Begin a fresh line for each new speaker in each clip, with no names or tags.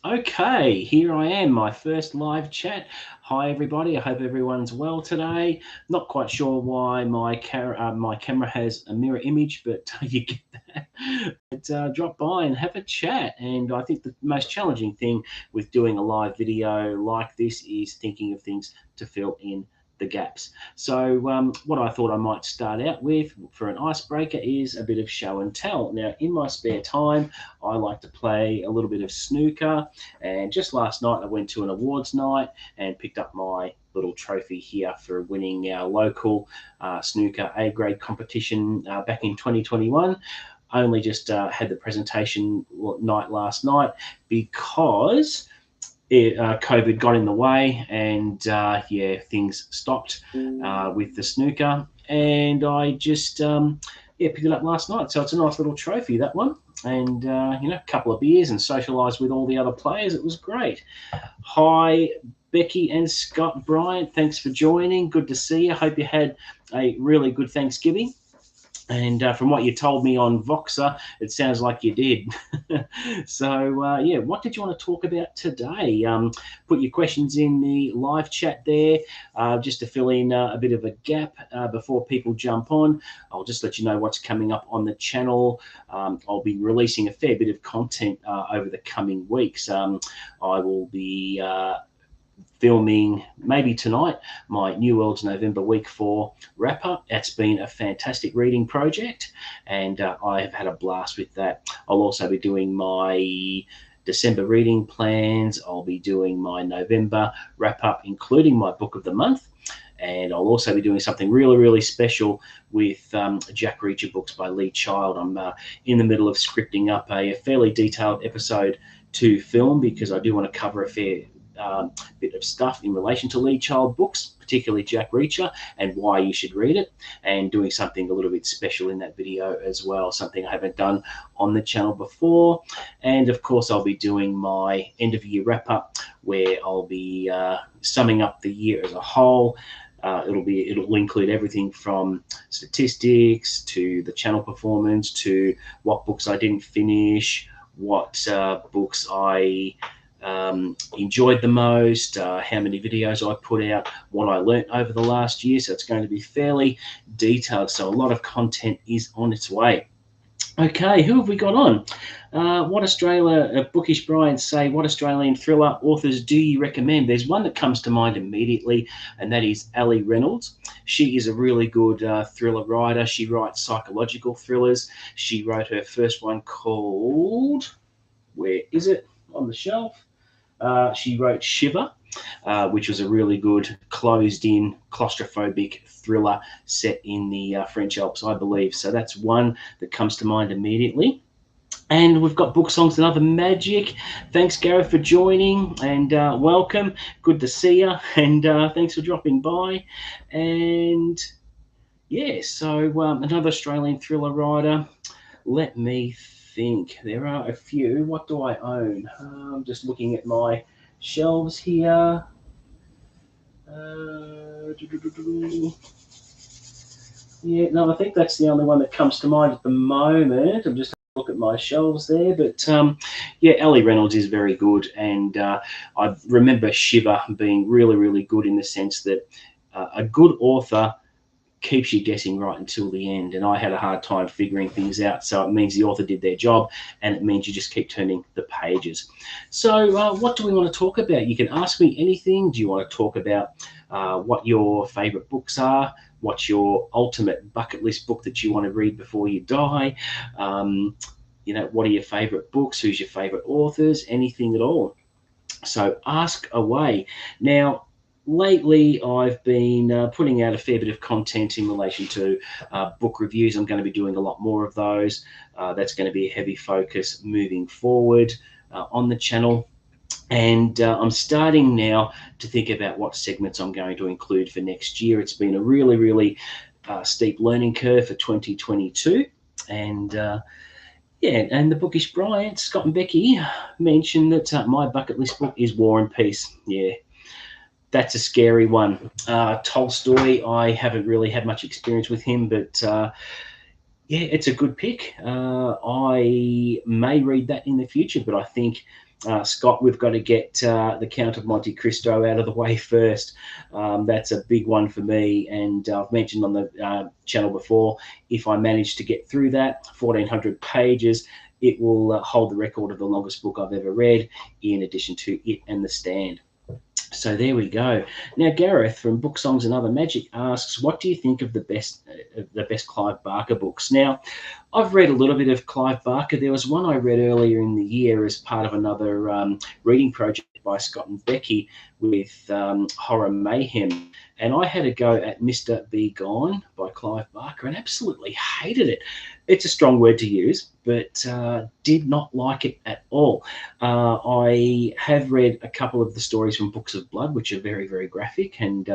Okay, here I am, my first live chat. Hi, everybody. I hope everyone's well today. Not quite sure why my camera has a mirror image, but you get that. But drop by and have a chat. And I think the most challenging thing with doing a live video like this is thinking of things to fill in the gaps. So what I thought I might start out with for an icebreaker is a bit of show and tell. Now, in my spare time, I like to play a little bit of snooker, and just last night I went to an awards night and picked up my little trophy here for winning our local snooker A grade competition back in 2021. Only just had the presentation night last night because COVID got in the way, and yeah, things stopped with the snooker, and I just yeah, picked it up last night. So it's a nice little trophy, that one, and you know, a couple of beers and socialised with all the other players. It was great. Hi, Becky and Scott Bryant. Thanks for joining. Good to see you. Hope you had a really good Thanksgiving. And from what you told me on Voxer, it sounds like you did. So, yeah, what did you want to talk about today? Put your questions in the live chat there, just to fill in a bit of a gap before people jump on. I'll just let you know what's coming up on the channel. I'll be releasing a fair bit of content over the coming weeks. I will be filming maybe tonight my New Worlds November week 4 wrap up. That's been a fantastic reading project, and I have had a blast with that. I'll also be doing my December reading plans. I'll be doing my November wrap up, including my book of the month. And I'll also be doing something really, really special with Jack Reacher books by Lee Child. I'm in the middle of scripting up a fairly detailed episode to film, because I do want to cover a fair bit of stuff in relation to Lee Child books, particularly Jack Reacher, and why you should read it, and doing something a little bit special in that video as well, something I haven't done on the channel before. And of course, I'll be doing my end of year wrap up, where I'll be summing up the year as a whole. It'll include everything from statistics to the channel performance to what books I didn't finish, what books I enjoyed the most, how many videos I put out, what I learnt over the last year. So it's going to be fairly detailed. So a lot of content is on its way. Okay, who have we got on? Bookish Brian say, what Australian thriller authors do you recommend? There's one that comes to mind immediately, and that is Ali Reynolds. She is a really good thriller writer. She writes psychological thrillers. She wrote her first one called, where is it on the shelf? She wrote Shiver, which was a really good closed-in claustrophobic thriller set in the French Alps, I believe. So that's one that comes to mind immediately. And we've got Book Songs and Other Magic. Thanks, Gareth, for joining, and welcome. Good to see you, and thanks for dropping by. And yeah, so another Australian thriller writer. Let me think. There are a few. What do I own? I'm just looking at my shelves here. Yeah, no, I think that's the only one that comes to mind at the moment. I'm just look at my shelves there, but yeah, Ali Reynolds is very good, and I remember Shiver being really, really good in the sense that a good author keeps you guessing right until the end, and I had a hard time figuring things out. So it means the author did their job, and it means you just keep turning the pages. So what do we want to talk about? You can ask me anything. Do you want to talk about what your favorite books are? What's your ultimate bucket list book that you want to read before you die? You know, what are your favorite books? Who's your favorite authors? Anything at all. So ask away. Now, lately, I've been putting out a fair bit of content in relation to book reviews. I'm going to be doing a lot more of those. That's going to be a heavy focus moving forward on the channel. And I'm starting now to think about what segments I'm going to include for next year. It's been a really, really steep learning curve for 2022. And yeah, and the Bookish Bryant, Scott and Becky, mentioned that my bucket list book is War and Peace. Yeah, that's a scary one. Tolstoy, I haven't really had much experience with him, but Yeah, it's a good pick. I may read that in the future, but I think, Scott, we've got to get the Count of Monte Cristo out of the way first. That's a big one for me, and I've mentioned on the channel before, if I manage to get through that 1,400 pages, it will hold the record of the longest book I've ever read, in addition to It and The Stand. So there we go. Now, Gareth from Book Songs and Other Magic asks, "What do you think of the best Clive Barker books?" Now, I've read a little bit of Clive Barker. There was one I read earlier in the year as part of another reading project by Scott and Becky with Horror Mayhem, and I had a go at Mr. Be Gone by Clive Barker and absolutely hated it. It's a strong word to use, but did not like it at all. I have read a couple of the stories from Books of Blood, which are very, very graphic, and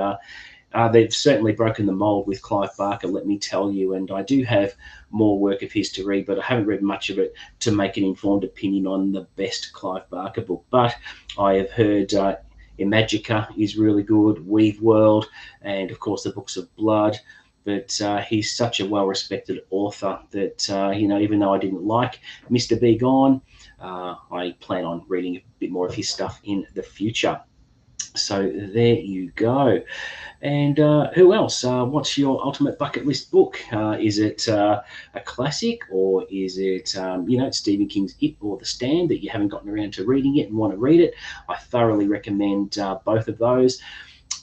they've certainly broken the mold with Clive Barker, let me tell you. And I do have more work of his to read, but I haven't read much of it to make an informed opinion on the best Clive Barker book. But I have heard Imagica is really good, Weave World, and of course the Books of Blood. But he's such a well-respected author that, even though I didn't like Mr. Be Gone, I plan on reading a bit more of his stuff in the future. So there you go. And who else? What's your ultimate bucket list book? Is it a classic, or is it, Stephen King's It or The Stand that you haven't gotten around to reading yet and want to read it? I thoroughly recommend both of those.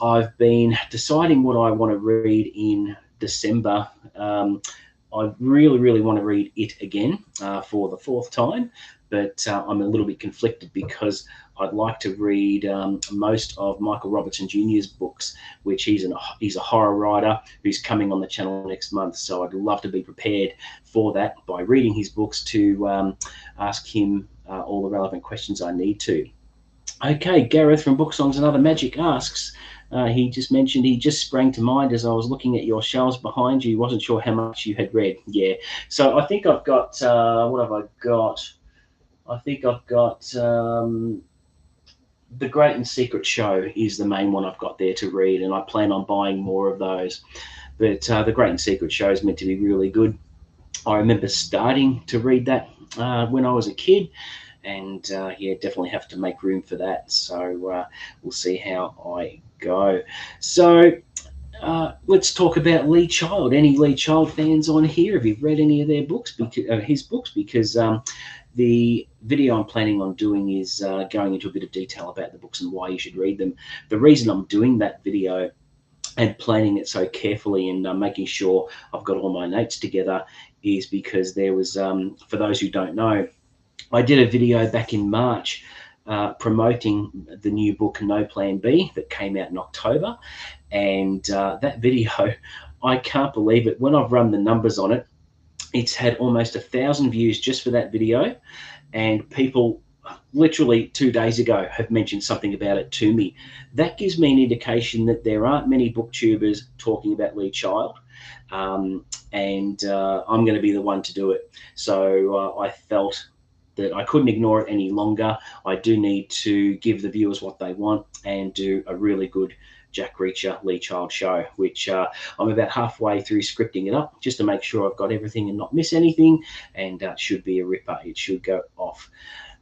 I've been deciding what I want to read in December. I really, really want to read It again for the fourth time, but I'm a little bit conflicted because I'd like to read most of Michael Robertson Jr.'s books, which he's a horror writer who's coming on the channel next month. So I'd love to be prepared for that by reading his books to ask him all the relevant questions I need to. Okay, Gareth from Book Songs and Other Magic asks, he just sprang to mind as I was looking at your shelves behind you. Wasn't sure how much you had read. Yeah, so I think I've got, what have I got? I think I've got The Great and Secret Show is the main one I've got there to read, and I plan on buying more of those. But The Great and Secret Show is meant to be really good. I remember starting to read that when I was a kid, and definitely have to make room for that. So we'll see how I go. So let's talk about Lee Child. Any Lee Child fans on here? Have you read any of their books? His books? Because the video I'm planning on doing is going into a bit of detail about the books and why you should read them. The reason I'm doing that video and planning it so carefully and making sure I've got all my notes together is because there was, for those who don't know, I did a video back in March promoting the new book No Plan B that came out in October, and that video, I can't believe it. When I've run the numbers on it, it's had almost 1,000 views just for that video, and people literally 2 days ago have mentioned something about it to me. That gives me an indication that there aren't many booktubers talking about Lee Child, and I'm going to be the one to do it. So I felt that I couldn't ignore it any longer. I do need to give the viewers what they want and do a really good Jack Reacher Lee Child show, which I'm about halfway through scripting it up just to make sure I've got everything and not miss anything, and it should be a ripper. It should go off.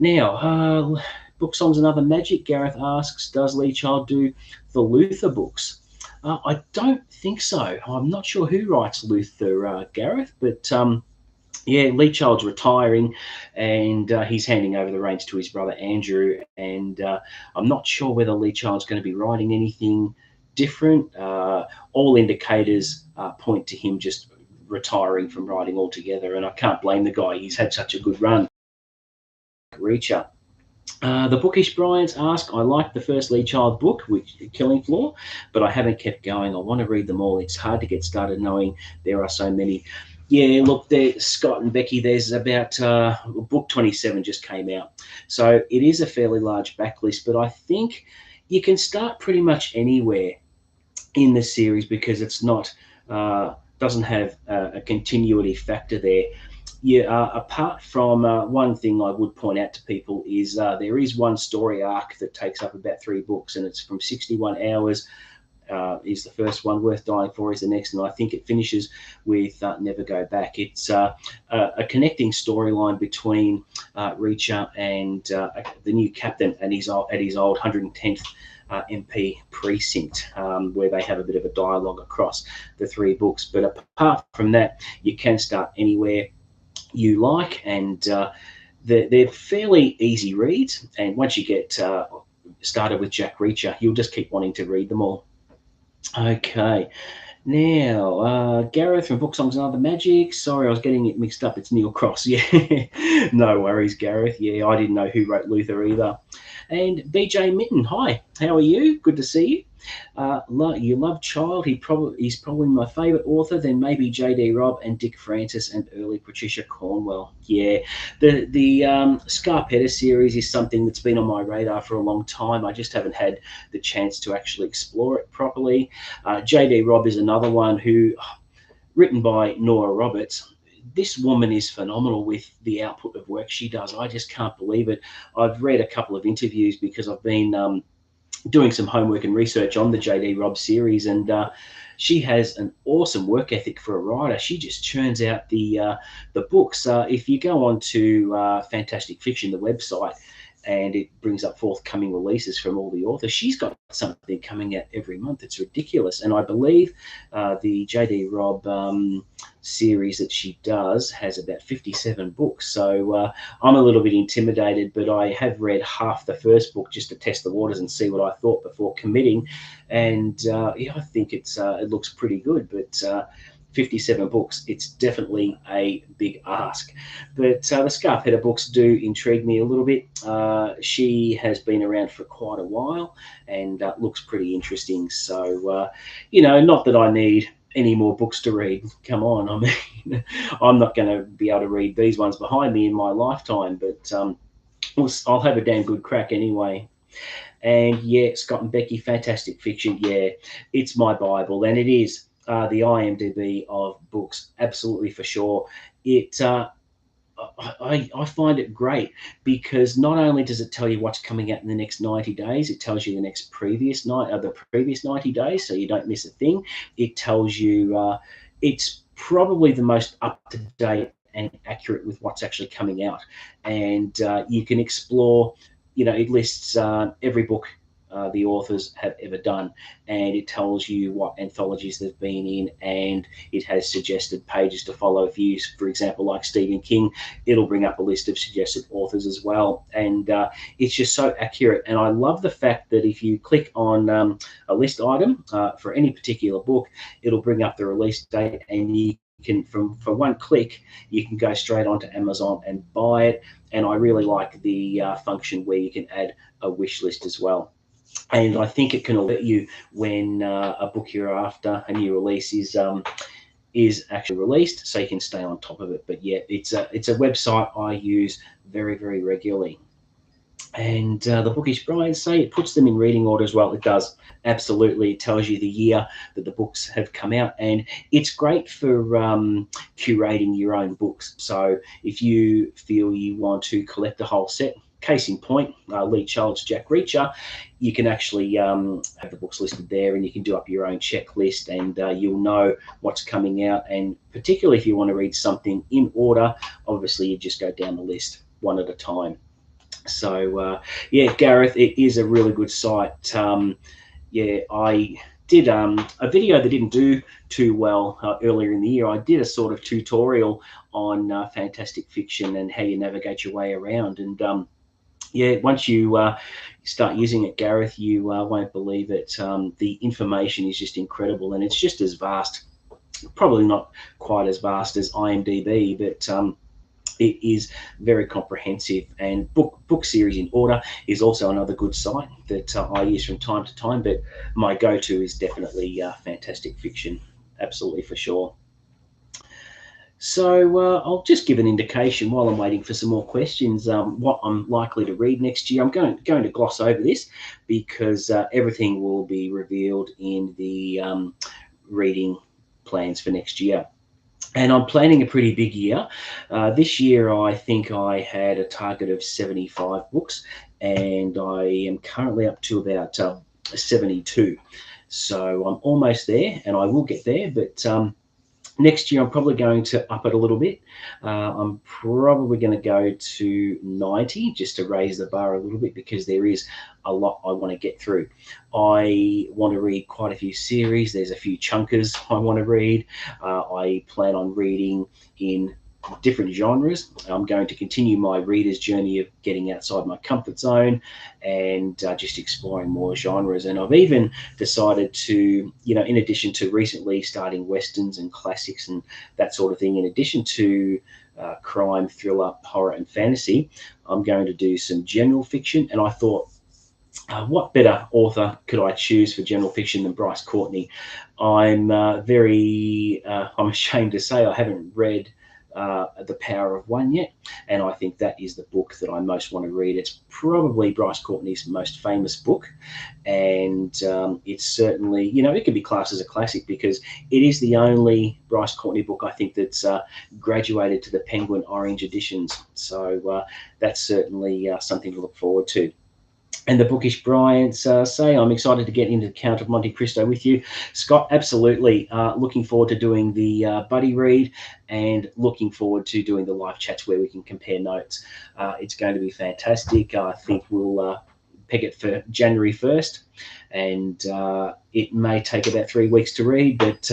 Now, Book Songs and Other Magic, Gareth asks, does Lee Child do the Luther books? I don't think so. I'm not sure who writes Luther, Gareth, but yeah, Lee Child's retiring, and he's handing over the reins to his brother Andrew. And I'm not sure whether Lee Child's going to be writing anything different. All indicators point to him just retiring from writing altogether, and I can't blame the guy. He's had such a good run. Reacher. The Bookish Bryants ask, I like the first Lee Child book, which Killing Floor, but I haven't kept going. I want to read them all. It's hard to get started knowing there are so many. Yeah, look, there, Scott and Becky, there's about book 27 just came out. So it is a fairly large backlist, but I think you can start pretty much anywhere in the series because it's not, doesn't have a continuity factor there. Yeah, apart from one thing I would point out to people is there is one story arc that takes up about 3 books, and it's from 61 hours is the first one. Worth Dying For is the next, and I think it finishes with Never Go Back. It's a connecting storyline between Reacher and the new captain and his old 110th MP precinct, where they have a bit of a dialogue across the three books. But apart from that, you can start anywhere you like, and they're fairly easy reads. And once you get started with Jack Reacher, you'll just keep wanting to read them all. Okay. Now, Gareth from Book Songs and Other Magic. Sorry, I was getting it mixed up. It's Neil Cross. Yeah, no worries, Gareth. Yeah, I didn't know who wrote Luther either. And BJ Mitten, hi, how are you? Good to see you. You love Child. He's probably my favourite author. Then maybe J.D. Robb and Dick Francis and early Patricia Cornwell. Yeah, the Scarpetta series is something that's been on my radar for a long time. I just haven't had the chance to actually explore it properly. J.D. Robb is another one who, written by Nora Roberts. This woman is phenomenal with the output of work she does. I just can't believe it. I've read a couple of interviews because I've been doing some homework and research on the J.D. Robb series, and she has an awesome work ethic for a writer. She just churns out the books. If you go on to Fantastic Fiction, the website, and it brings up forthcoming releases from all the authors, she's got something coming out every month. It's ridiculous. And I believe the J.D. Robb series that she does has about 57 books. So I'm a little bit intimidated, but I have read half the first book just to test the waters and see what I thought before committing. And yeah, I think it looks pretty good, but 57 books, it's definitely a big ask. But the Scarpetta books do intrigue me a little bit. She has been around for quite a while and looks pretty interesting. So, not that I need any more books to read. Come on, I mean, I'm not going to be able to read these ones behind me in my lifetime, but I'll have a damn good crack anyway. And yeah, Scott and Becky, Fantastic Fiction. Yeah, it's my Bible, and it is the IMDb of books, absolutely for sure. I find it great because not only does it tell you what's coming out in the next 90 days, it tells you the previous 90 days, so you don't miss a thing. It tells you it's probably the most up to date and accurate with what's actually coming out, and you can explore. It lists every book the authors have ever done, and it tells you what anthologies they've been in, and it has suggested pages to follow. If you, for example, like Stephen King, it'll bring up a list of suggested authors as well, and it's just so accurate. And I love the fact that if you click on a list item for any particular book, it'll bring up the release date, and you can, for one click, you can go straight onto Amazon and buy it. And I really like the function where you can add a wish list as well. And I think it can alert you when a book you're after, a new release, is actually released, so you can stay on top of it. But yeah, it's a website I use very, very regularly. And the Bookish Brides say it puts them in reading order as well. It does. Absolutely. It tells you the year that the books have come out. And it's great for curating your own books. So if you feel you want to collect a whole set, case in point, Lee Child's Jack Reacher, you can actually have the books listed there, and you can do up your own checklist, and you'll know what's coming out. And particularly if you want to read something in order, obviously you just go down the list one at a time. So yeah, Gareth, it is a really good site. Yeah, I did a video that didn't do too well earlier in the year. I did a sort of tutorial on Fantastic Fiction and how you navigate your way around. And yeah, once you start using it, Gareth, you won't believe it. The information is just incredible, and it's just as vast. Probably not quite as vast as IMDb, but it is very comprehensive. And book series in order is also another good site that I use from time to time, but my go-to is definitely Fantastic Fiction, absolutely for sure. So I'll just give an indication while I'm waiting for some more questions what I'm likely to read next year. I'm going to gloss over this because everything will be revealed in the reading plans for next year. And I'm planning a pretty big year. This year, I think I had a target of 75 books, and I am currently up to about 72. So I'm almost there, and I will get there, but next year I'm probably going to up it a little bit. I'm probably going to go to 90 just to raise the bar a little bit, because there is a lot I want to get through. I want to read quite a few series. There's a few chunkers I want to read. I plan on reading in different genres. I'm going to continue my reader's journey of getting outside my comfort zone and just exploring more genres. And I've even decided to, in addition to recently starting westerns and classics and that sort of thing, in addition to crime, thriller, horror, and fantasy, I'm going to do some general fiction. And I thought, what better author could I choose for general fiction than Bryce Courtenay? I'm I'm ashamed to say I haven't read The Power of One yet, and I think that is the book that I most want to read. It's probably Bryce Courtenay's most famous book, and it's certainly, it could be classed as a classic because it is the only Bryce Courtenay book I think that's graduated to the Penguin Orange editions. So that's certainly something to look forward to. And the Bookish Bryants say, I'm excited to get into the Count of Monte Cristo with you. Scott, absolutely. Looking forward to doing the buddy read, and looking forward to doing the live chats where we can compare notes. It's going to be fantastic. I think we'll peg it for January 1st, and it may take about 3 weeks to read, but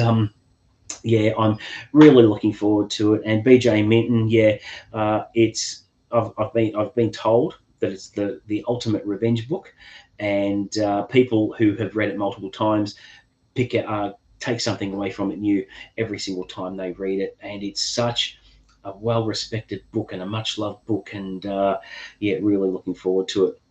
yeah, I'm really looking forward to it. And BJ Minton, I've been told that it's the ultimate revenge book, and people who have read it multiple times take something away from it new every single time they read it. And it's such a well-respected book and a much-loved book, and really looking forward to it.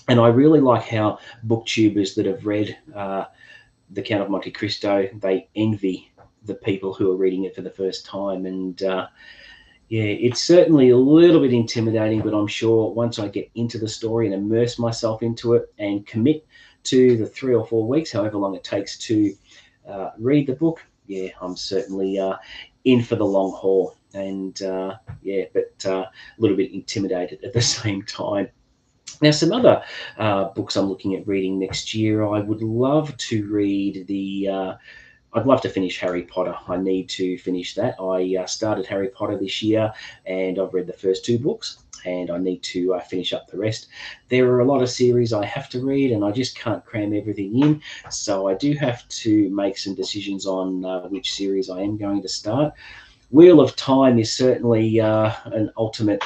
And I really like how booktubers that have read The Count of Monte Cristo, they envy the people who are reading it for the first time. And it's certainly a little bit intimidating, but I'm sure once I get into the story and immerse myself into it and commit to the 3 or 4 weeks, however long it takes to read the book, I'm certainly in for the long haul. And but a little bit intimidated at the same time. Now, some other books I'm looking at reading next year. I would love to read I'd love to finish Harry Potter. I need to finish that. I started Harry Potter this year, and I've read the first 2 books, and I need to finish up the rest. There are a lot of series I have to read, and I just can't cram everything in. So I do have to make some decisions on which series I am going to start. Wheel of Time is certainly an ultimate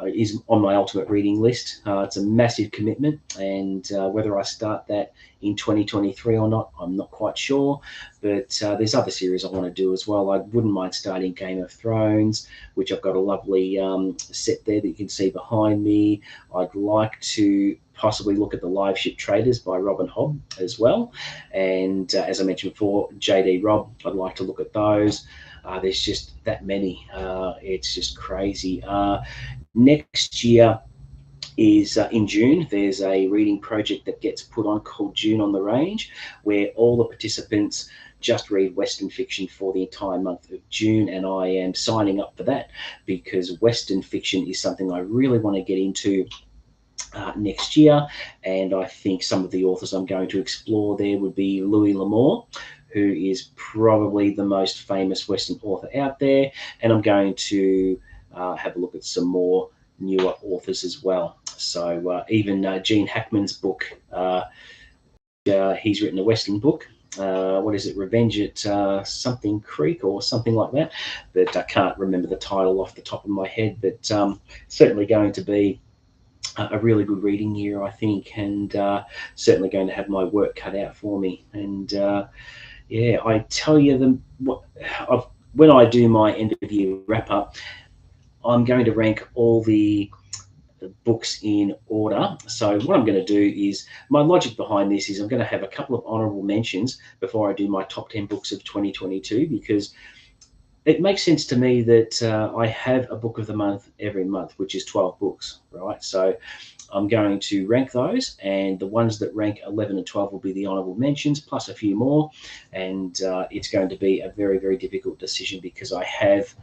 is on my ultimate reading list. It's a massive commitment, and whether I start that in 2023 or not, I'm not quite sure. But there's other series I want to do as well. I wouldn't mind starting Game of Thrones, which I've got a lovely set there that you can see behind me. I'd like to possibly look at The Live Ship Traders by Robin Hobb as well. And as I mentioned before, JD Robb, I'd like to look at those. There's just that many. It's just crazy. Next year is in June. There's a reading project that gets put on called June on the Range, where all the participants just read Western fiction for the entire month of June. And I am signing up for that because Western fiction is something I really want to get into next year. And I think some of the authors I'm going to explore there would be Louis L'Amour, who is probably the most famous Western author out there. And I'm going to have a look at some more newer authors as well. So even Gene Hackman's book, he's written a Western book. What is it? Revenge at something Creek or something like that. But I can't remember the title off the top of my head. But certainly going to be a really good reading year, I think, and certainly going to have my work cut out for me. And I tell you, when I do my end of year wrap up, I'm going to rank all the books in order. So what I'm going to do is, my logic behind this is I'm going to have a couple of honorable mentions before I do my top 10 books of 2022, because it makes sense to me that I have a book of the month every month, which is 12 books, right? So I'm going to rank those, and the ones that rank 11 and 12 will be the honorable mentions, plus a few more. And it's going to be a very, very difficult decision because I have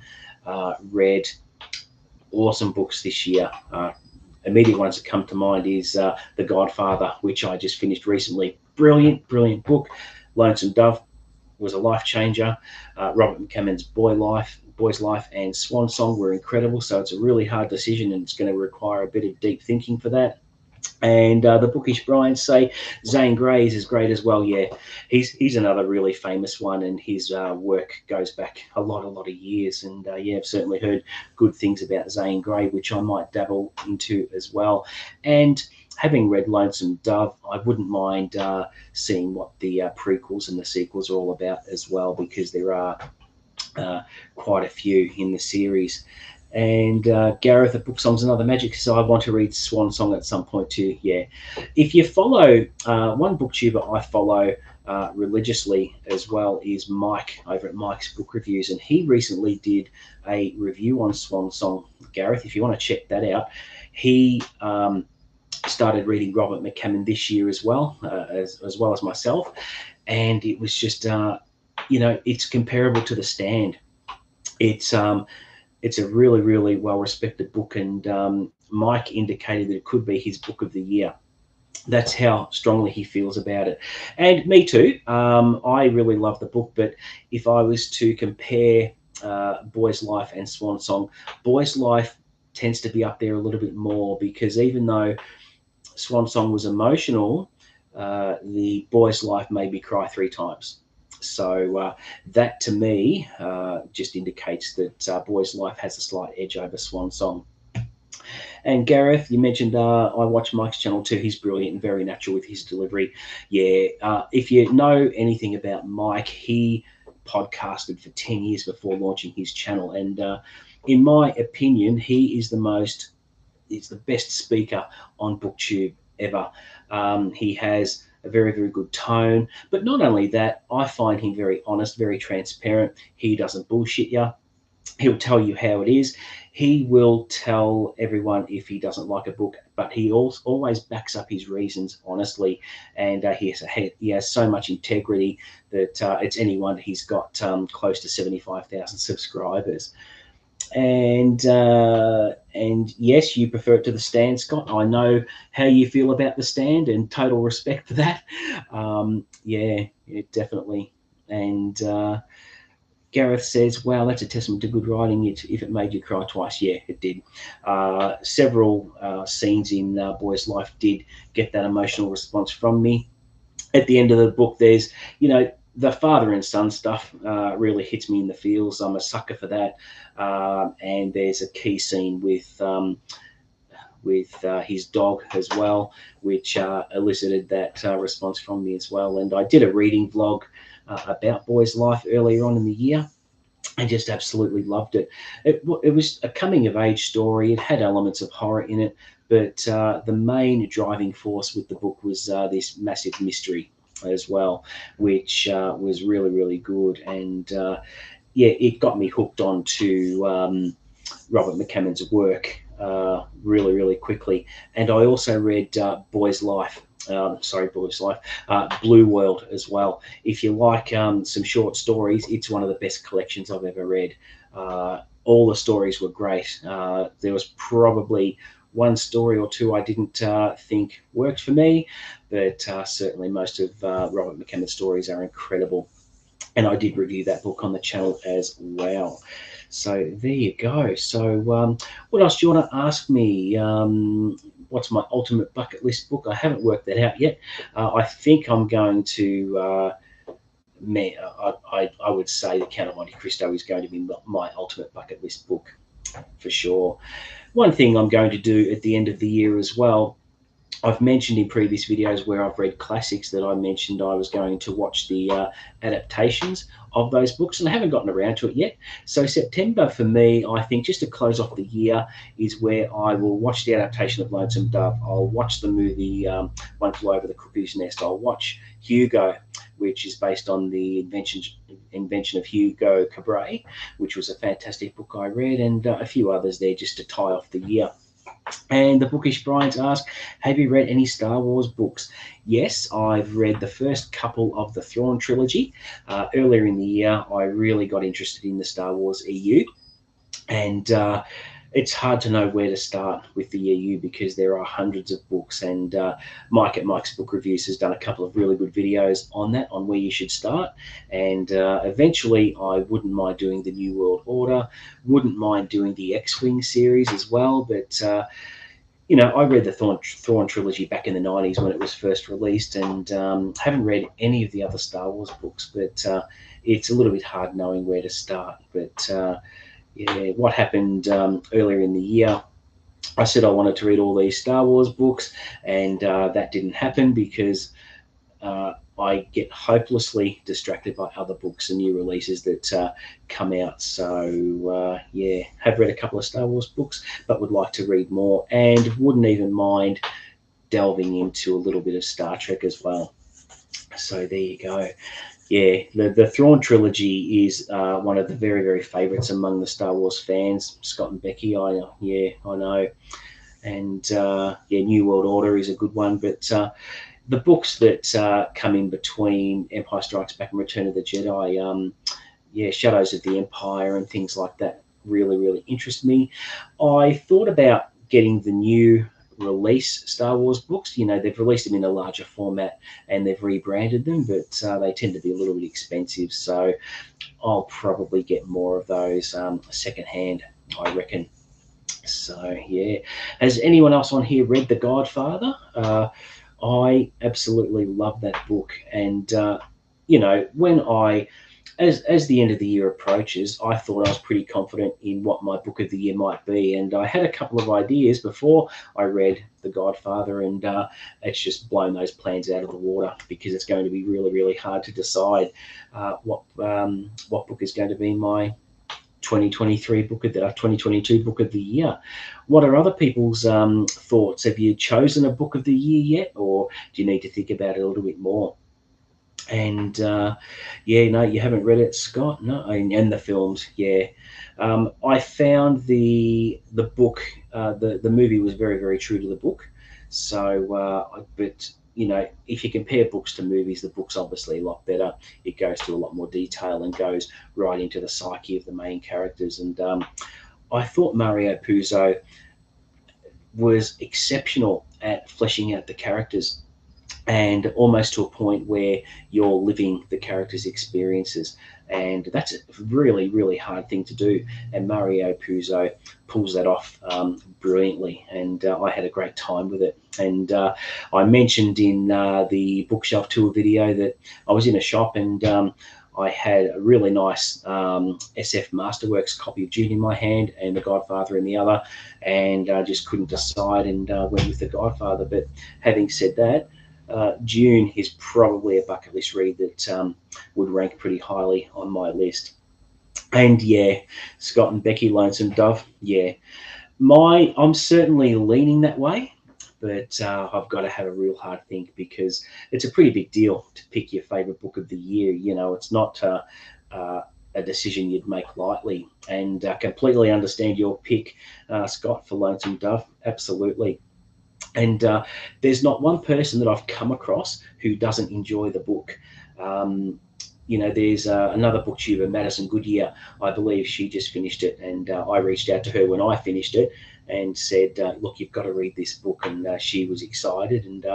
read awesome books this year. Immediate ones that come to mind is The Godfather, which I just finished recently. Brilliant, brilliant book. Lonesome Dove was a life changer. Robert McCammon's Boy's Life, and Swan Song were incredible. So it's a really hard decision, and it's going to require a bit of deep thinking for that. And the Bookish Brians say Zane Grey is great as well. Yeah, he's another really famous one, and his work goes back a lot of years. And yeah, I've certainly heard good things about Zane Grey, which I might dabble into as well. And having read Lonesome Dove, I wouldn't mind seeing what the prequels and the sequels are all about as well, because there are quite a few in the series. And Gareth at Book Songs and Other Magic, so I want to read Swan Song at some point too. Yeah, if you follow one booktuber I follow religiously as well is Mike over at Mike's Book Reviews, and he recently did a review on Swan Song. Gareth, if you want to check that out, he started reading Robert McCammon this year as well as myself, and it was just it's comparable to The Stand. It's a really, really well-respected book, and Mike indicated that it could be his book of the year. That's how strongly he feels about it. And me too. I really love the book, but if I was to compare Boy's Life and Swan Song, Boy's Life tends to be up there a little bit more, because even though Swan Song was emotional, the Boy's Life made me cry 3 times. So that to me just indicates that Boy's Life has a slight edge over Swan Song. And Gareth, you mentioned I watch Mike's channel too. He's brilliant and very natural with his delivery. Yeah, if you know anything about Mike, he podcasted for 10 years before launching his channel. And in my opinion, he is the best speaker on BookTube ever. He has a very, very good tone. But not only that, I find him very honest, very transparent. He doesn't bullshit you. He'll tell you how it is. He will tell everyone if he doesn't like a book, but he always backs up his reasons honestly. And he has so much integrity that it's any wonder he's got close to 75,000 subscribers. And yes, you prefer it to The Stand, Scott. I know how you feel about The Stand, and total respect for that. Yeah, definitely. And Gareth says, wow, that's a testament to good writing. If it made you cry twice, yeah, it did. Several scenes in Boy's Life did get that emotional response from me. At the end of the book, there's, the father and son stuff really hits me in the feels. I'm a sucker for that. And there's a key scene with his dog as well, which elicited that response from me as well. And I did a reading vlog about Boy's Life earlier on in the year. I just absolutely loved it. It was a coming-of-age story. It had elements of horror in it, but the main driving force with the book was this massive mystery as well, which was really, really good. And yeah, it got me hooked on to Robert McCammon's work really, really quickly. And I also read Boy's Life. Boy's Life, Blue World as well. If you like some short stories, it's one of the best collections I've ever read. All the stories were great. There was probably one story or two I didn't think worked for me, but certainly most of Robert McCammon's stories are incredible. And I did review that book on the channel as well. So there you go. So what else do you want to ask me? What's my ultimate bucket list book? I haven't worked that out yet. I think I'm going to, I would say The Count of Monte Cristo is going to be my ultimate bucket list book for sure. One thing I'm going to do at the end of the year as well, I've mentioned in previous videos where I've read classics that I mentioned I was going to watch the adaptations of those books, and I haven't gotten around to it yet. So September for me, I think, just to close off the year, is where I will watch the adaptation of Lonesome Dove. I'll watch the movie One Flew Over the Cuckoo's Nest. I'll watch Hugo, which is based on the invention of Hugo Cabret, which was a fantastic book I read, and a few others there just to tie off the year. And the Bookish Brians ask, have you read any Star Wars books? Yes, I've read the first couple of the Thrawn trilogy. Earlier in the year, I really got interested in the Star Wars EU. And it's hard to know where to start with the EU because there are hundreds of books, and Mike at Mike's Book Reviews has done a couple of really good videos on that, on where you should start. And eventually, I wouldn't mind doing the New World Order, wouldn't mind doing the X-Wing series as well, but I read the Thrawn trilogy back in the 90s when it was first released, and haven't read any of the other Star Wars books, but it's a little bit hard knowing where to start. But yeah, what happened earlier in the year, I said I wanted to read all these Star Wars books, and that didn't happen because I get hopelessly distracted by other books and new releases that come out. So, yeah, have read a couple of Star Wars books, but would like to read more, and wouldn't even mind delving into a little bit of Star Trek as well. So, there you go. Yeah, the Thrawn trilogy is one of the very, very favourites among the Star Wars fans. Scott and Becky, I know. And yeah, New World Order is a good one, but the books that come in between Empire Strikes Back and Return of the Jedi, yeah, Shadows of the Empire and things like that really, really interest me. I thought about getting the new release Star Wars books. They've released them in a larger format and they've rebranded them, but they tend to be a little bit expensive. So I'll probably get more of those secondhand, I reckon. So yeah, has anyone else on here read The Godfather? I absolutely love that book, and when as the end of the year approaches, I thought I was pretty confident in what my book of the year might be, and I had a couple of ideas before I read The Godfather, and it's just blown those plans out of the water because it's going to be really, really hard to decide what book is going to be my 2023 book of the 2022 book of the year. What are other people's thoughts? Have you chosen a book of the year yet, or do you need to think about it a little bit more? And yeah, no, you haven't read it, Scott? No, and the films, yeah. I found the book, the movie was very, very true to the book. So, but if you compare books to movies, the book's obviously a lot better. It goes to a lot more detail and goes right into the psyche of the main characters. And I thought Mario Puzo was exceptional at fleshing out the characters, and almost to a point where you're living the character's experiences. And that's a really, really hard thing to do. And Mario Puzo pulls that off brilliantly. And I had a great time with it. And I mentioned in the bookshelf tour video that I was in a shop, and I had a really nice SF Masterworks copy of Dune in my hand and The Godfather in the other, and I just couldn't decide, and went with The Godfather. But having said that, Dune is probably a bucket list read that would rank pretty highly on my list. And yeah, Scott and Becky, Lonesome Dove. Yeah, I'm certainly leaning that way, but I've got to have a real hard think because it's a pretty big deal to pick your favorite book of the year. It's not a decision you'd make lightly, and completely understand your pick, Scott, for Lonesome Dove. Absolutely. And there's not one person that I've come across who doesn't enjoy the book. There's another booktuber, Madison Goodyear. I believe she just finished it, and I reached out to her when I finished it and said, "Look, you've got to read this book." And she was excited, and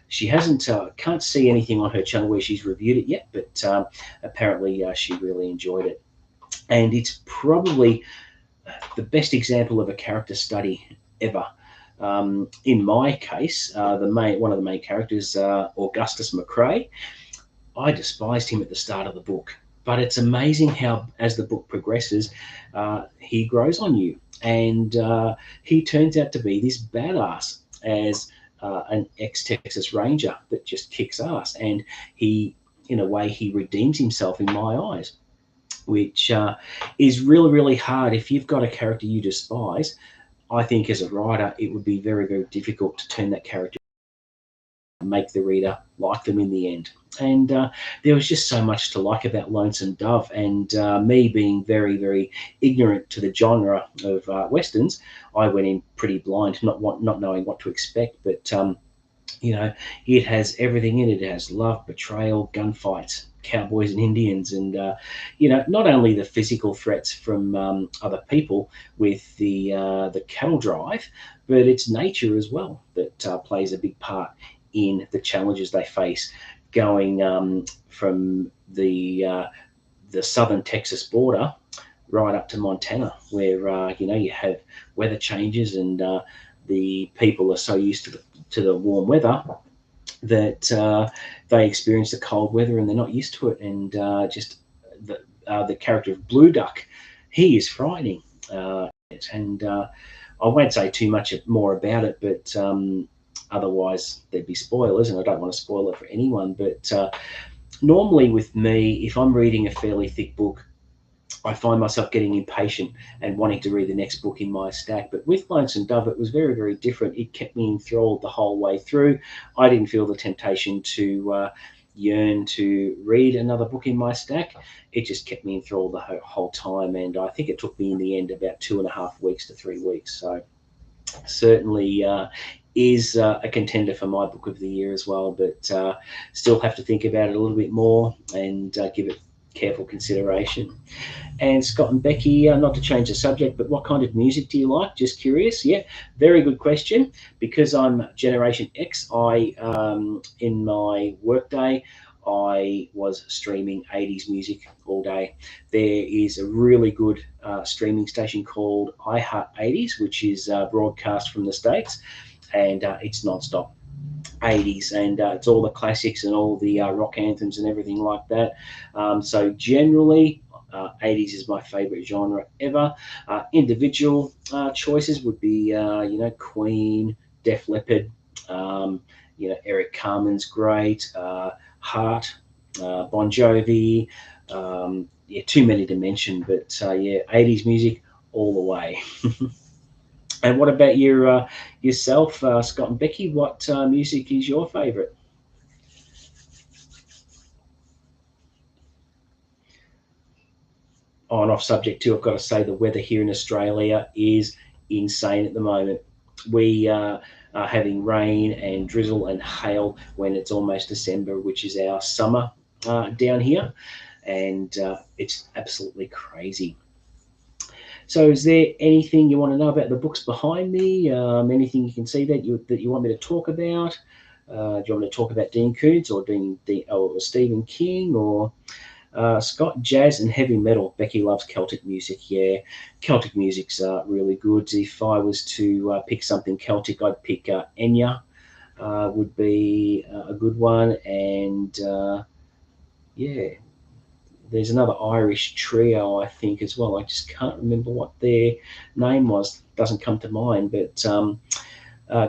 she hasn't can't see anything on her channel where she's reviewed it yet, but apparently she really enjoyed it. And it's probably the best example of a character study ever. In my case, one of the main characters, Augustus McCrae, I despised him at the start of the book, but it's amazing how, as the book progresses, he grows on you, and he turns out to be this badass as an ex-Texas Ranger that just kicks ass, and he, in a way, he redeems himself in my eyes, which is really, really hard if you've got a character you despise. I think as a writer, it would be very, very difficult to turn that character, make the reader like them in the end. And there was just so much to like about Lonesome Dove, and me being very, very ignorant to the genre of westerns, I went in pretty blind, not knowing what to expect. But it has everything in it. It has love, betrayal, gunfights, cowboys and Indians, and not only the physical threats from other people with the cattle drive, but it's nature as well that plays a big part in the challenges they face, going from the southern Texas border right up to Montana, where you have weather changes, and the people are so used to the warm weather that they experience the cold weather and they're not used to it. And just the character of Blue Duck, he is frightening. And I won't say too much more about it, but otherwise there'd be spoilers, and I don't want to spoil it for anyone. But normally with me, if I'm reading a fairly thick book, I find myself getting impatient and wanting to read the next book in my stack. But with Lonesome Dove, it was very, very different. It kept me enthralled the whole way through. I didn't feel the temptation to yearn to read another book in my stack. It just kept me enthralled the whole time. And I think it took me in the end about 2.5 weeks to 3 weeks. So certainly is a contender for my book of the year as well. But still have to think about it a little bit more and give it careful consideration. And Scott and Becky, not to change the subject, but what kind of music do you like? Just curious. Yeah, very good question. Because I'm Generation X, in my workday, I was streaming 80s music all day. There is a really good streaming station called iHeart 80s, which is broadcast from the States, and it's nonstop 80s, and it's all the classics and all the rock anthems and everything like that. So generally, 80s is my favorite genre ever. Individual choices would be, Queen, Def Leppard, Eric Carmen's great, Heart, Bon Jovi. Too many to mention, but 80s music all the way. And what about yourself, Scott and Becky? What music is your favourite? On off subject too, I've got to say the weather here in Australia is insane at the moment. We are having rain and drizzle and hail when it's almost December, which is our summer down here, and it's absolutely crazy. So, is there anything you want to know about the books behind me? Anything you can see that you want me to talk about? Do you want me to talk about Dean Koontz or Stephen King or Scott? Jazz and heavy metal. Becky loves Celtic music. Yeah, Celtic music's really good. If I was to pick something Celtic, I'd pick Enya. Would be a good one, and yeah, there's another Irish trio, I think, as well. I just can't remember what their name was. Doesn't come to mind. But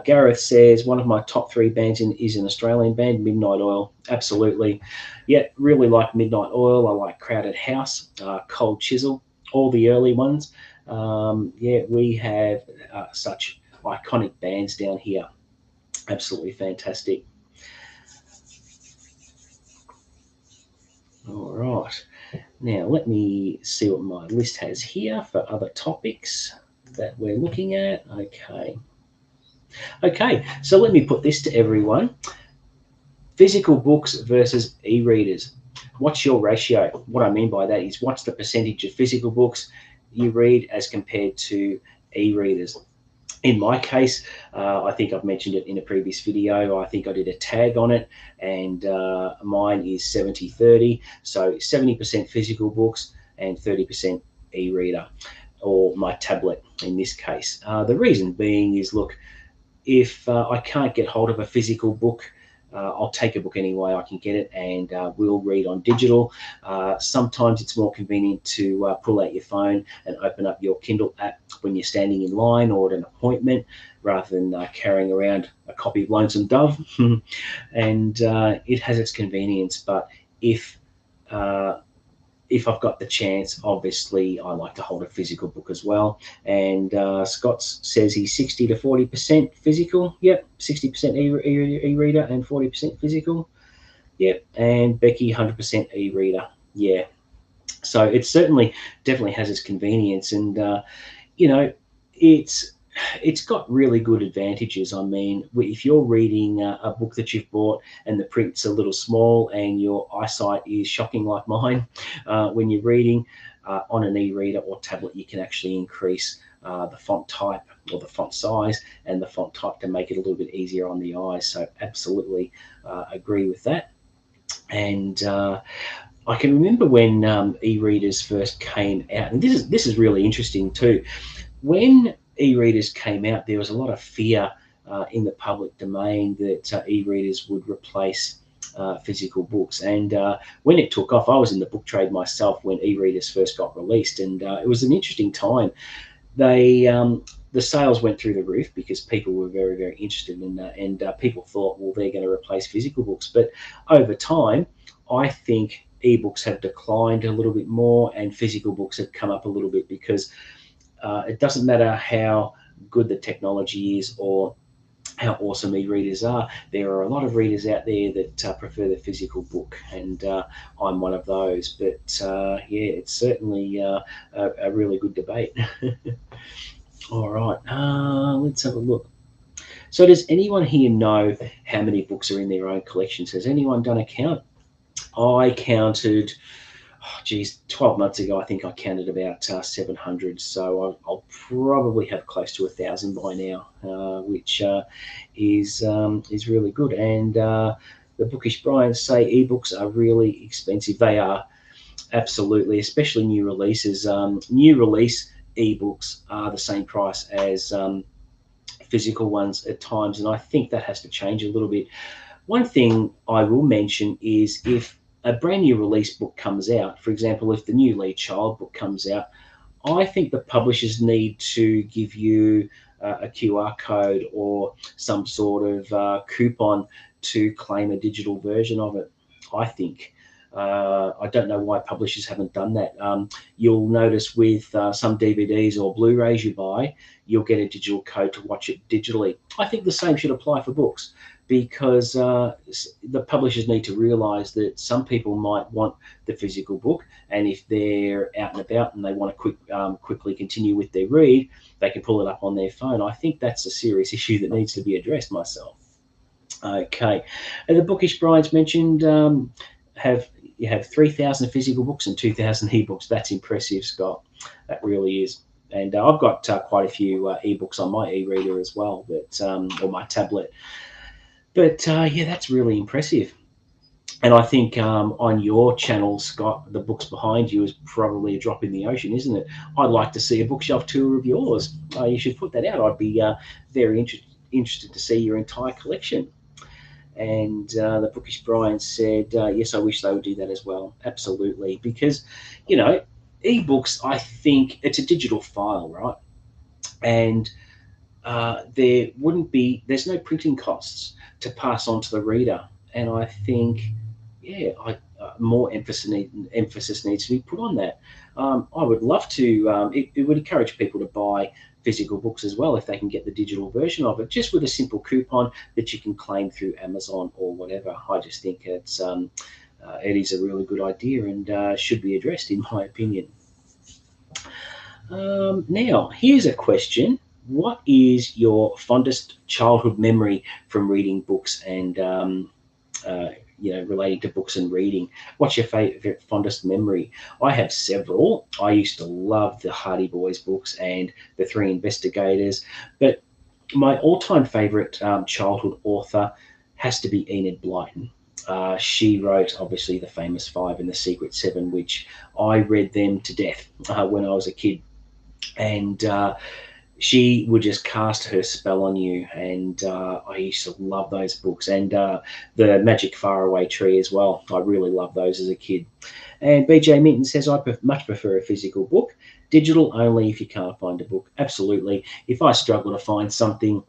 Gareth says one of my top three bands is an Australian band, Midnight Oil. Absolutely. Yeah, really like Midnight Oil. I like Crowded House, Cold Chisel, all the early ones. We have such iconic bands down here. Absolutely fantastic. All right. Now, let me see what my list has here for other topics that we're looking at. Okay, so let me put this to everyone. Physical books versus e-readers. What's your ratio? What I mean by that is what's the percentage of physical books you read as compared to e-readers? In my case, I think I've mentioned it in a previous video. I think I did a tag on it, and mine is 70-30. So 70% physical books and 30% e-reader, or my tablet in this case. The reason being is, look, if I can't get hold of a physical book, I'll take a book anyway. I can get it, and we'll read on digital. Sometimes it's more convenient to pull out your phone and open up your Kindle app when you're standing in line or at an appointment, rather than carrying around a copy of Lonesome Dove. And it has its convenience, but if I've got the chance, obviously I like to hold a physical book as well. And Scott says he's 60 to 40% physical. Yep, 60% e-reader and 40% physical. Yep, and Becky 100% e-reader. Yeah, so it definitely has its convenience, and it's it's got really good advantages. I mean, if you're reading a book that you've bought and the print's a little small and your eyesight is shocking like mine, when you're reading on an e-reader or tablet, you can actually increase the font type or the font size and the font type to make it a little bit easier on the eyes. So absolutely agree with that. And I can remember when e-readers first came out, and this is really interesting too. When e-readers came out, there was a lot of fear in the public domain that e-readers would replace physical books. And when it took off, I was in the book trade myself when e-readers first got released, and it was an interesting time. They The sales went through the roof because people were very, very interested in that, and people thought, well, they're going to replace physical books. But over time, I think ebooks have declined a little bit more, and physical books have come up a little bit because it doesn't matter how good the technology is or how awesome e-readers are. There are a lot of readers out there that prefer the physical book, and I'm one of those. But yeah, it's certainly a really good debate. All right, let's have a look. So, does anyone here know how many books are in their own collections? Has anyone done a count? I counted, oh, geez, 12 months ago, I think I counted about 700. So I'll probably have close to 1,000 by now, which is really good. And the Bookish Brians say ebooks are really expensive. They are, absolutely, especially new releases. New release ebooks are the same price as physical ones at times, and I think that has to change a little bit. One thing I will mention is if a brand new release book comes out, for example, if the new Lee Child book comes out, I think the publishers need to give you a QR code or some sort of coupon to claim a digital version of it. I think. I don't know why publishers haven't done that. You'll notice with some DVDs or Blu-rays you buy, you'll get a digital code to watch it digitally. I think the same should apply for books because the publishers need to realize that some people might want the physical book, and if they're out and about and they want to quickly continue with their read, they can pull it up on their phone. I think that's a serious issue that needs to be addressed myself. Okay, and the Bookish Brides mentioned have you have 3,000 physical books and 2,000 ebooks. That's impressive, Scott. That really is. And I've got quite a few ebooks on my e-reader as well, but or my tablet. But yeah, that's really impressive. And I think on your channel, Scott, the books behind you is probably a drop in the ocean, isn't it? I'd like to see a bookshelf tour of yours. You should put that out. I'd be very interested to see your entire collection. And the Bookish Brian said, yes, I wish they would do that as well. Absolutely. Because, you know, ebooks, I think it's a digital file, right? And there's no printing costs to pass on to the reader. And I think, yeah, more emphasis needs to be put on that. I would love to, it would encourage people to buy physical books as well if they can get the digital version of it, just with a simple coupon that you can claim through Amazon or whatever. I just think it is a really good idea and should be addressed, in my opinion. Now, here's a question. What is your fondest childhood memory from reading books and relating to books and reading? What's your favorite fondest memory? I have several. I used to love the Hardy Boys books and the Three Investigators, but my all-time favorite childhood author has to be Enid Blyton. She wrote, obviously, the famous Five and the Secret Seven, which I read them to death when I was a kid. And she would just cast her spell on you, and I used to love those books, and the Magic Faraway Tree as well. I really loved those as a kid. And BJ Minton says, I much prefer a physical book. Digital only if you can't find a book. Absolutely. If I struggle to find something,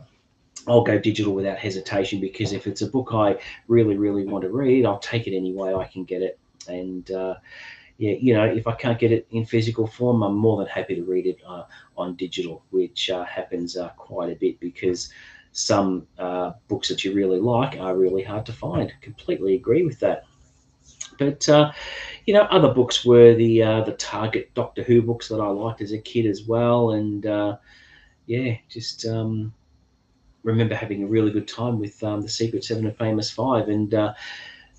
I'll go digital without hesitation, because if it's a book I really, really want to read, I'll take it any way I can get it. And yeah, if I can't get it in physical form, I'm more than happy to read it on digital, which happens quite a bit because some books that you really like are really hard to find. Completely agree with that. But other books were the Target Doctor Who books that I liked as a kid as well, and yeah, just remember having a really good time with the Secret Seven and Famous Five. And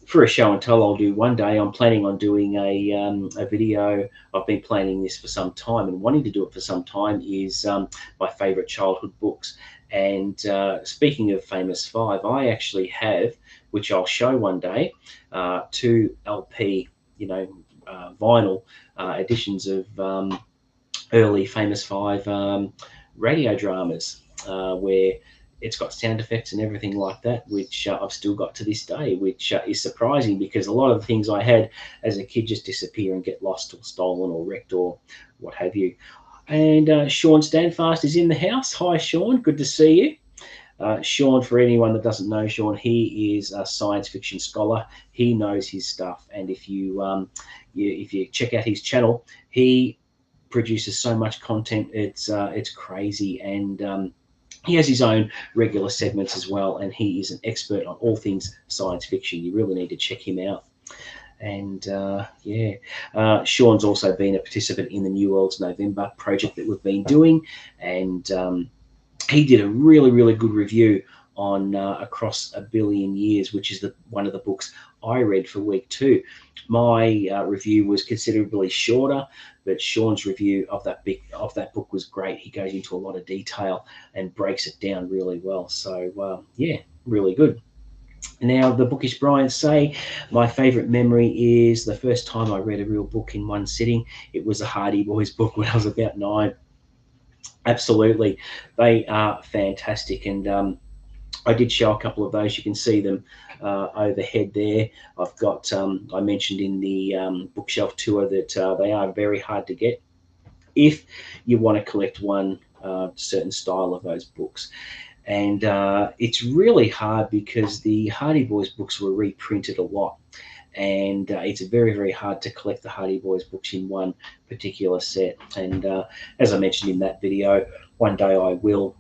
for a show and tell I'll do one day, I'm planning on doing a video. I've been planning this for some time and wanting to do it for some time, is my favourite childhood books. And speaking of Famous Five, I actually have, which I'll show one day, two LP, vinyl editions of early Famous Five radio dramas, where it's got sound effects and everything like that, which I've still got to this day, which is surprising because a lot of the things I had as a kid just disappear and get lost or stolen or wrecked or what have you. And Sean Standfast is in the house. Hi, Sean. Good to see you. Sean, for anyone that doesn't know Sean, he is a science fiction scholar. He knows his stuff, and if you check out his channel, he produces so much content. It's crazy, and he has his own regular segments as well, and he is an expert on all things science fiction. You really need to check him out. And Sean's also been a participant in the New Worlds November project that we've been doing, and he did a really, really good review on Across a Billion Years, which is one of the books I read for week 2. My review was considerably shorter, but Sean's review of that book was great. He goes into a lot of detail and breaks it down really well. So really good. Now, the Bookish Bryants say, my favourite memory is the first time I read a real book in one sitting. It was a Hardy Boys book when I was about 9. Absolutely, they are fantastic, and I did show a couple of those. You can see them overhead there. I've got, I mentioned in the bookshelf tour that they are very hard to get if you want to collect one certain style of those books. And it's really hard because the Hardy Boys books were reprinted a lot. And it's very, very hard to collect the Hardy Boys books in one particular set. And as I mentioned in that video, one day I will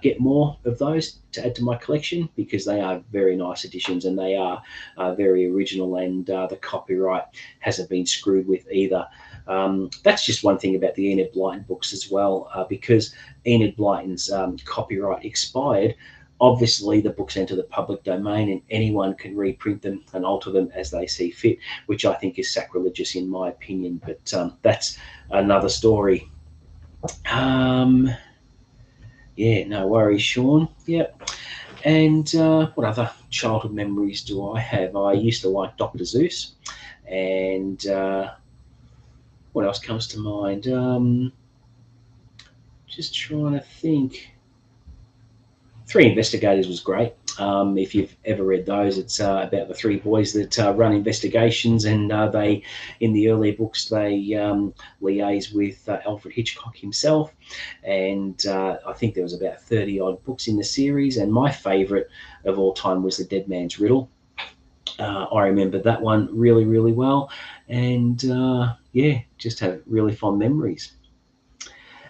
get more of those to add to my collection, because they are very nice editions and they are very original, and the copyright hasn't been screwed with either. That's just one thing about the Enid Blyton books as well, because Enid Blyton's copyright expired. Obviously, the books enter the public domain and anyone can reprint them and alter them as they see fit, which I think is sacrilegious in my opinion, but that's another story. Yeah, no worries, Sean. Yep. And what other childhood memories do I have? I used to like Dr. Seuss. And what else comes to mind? Just trying to think. Three Investigators was great. If you've ever read those, it's about the three boys that run investigations, and they, in the earlier books, they liaise with Alfred Hitchcock himself. And I think there was about 30 odd books in the series, and my favourite of all time was The Dead Man's Riddle. I remember that one really, really well, and just have really fond memories.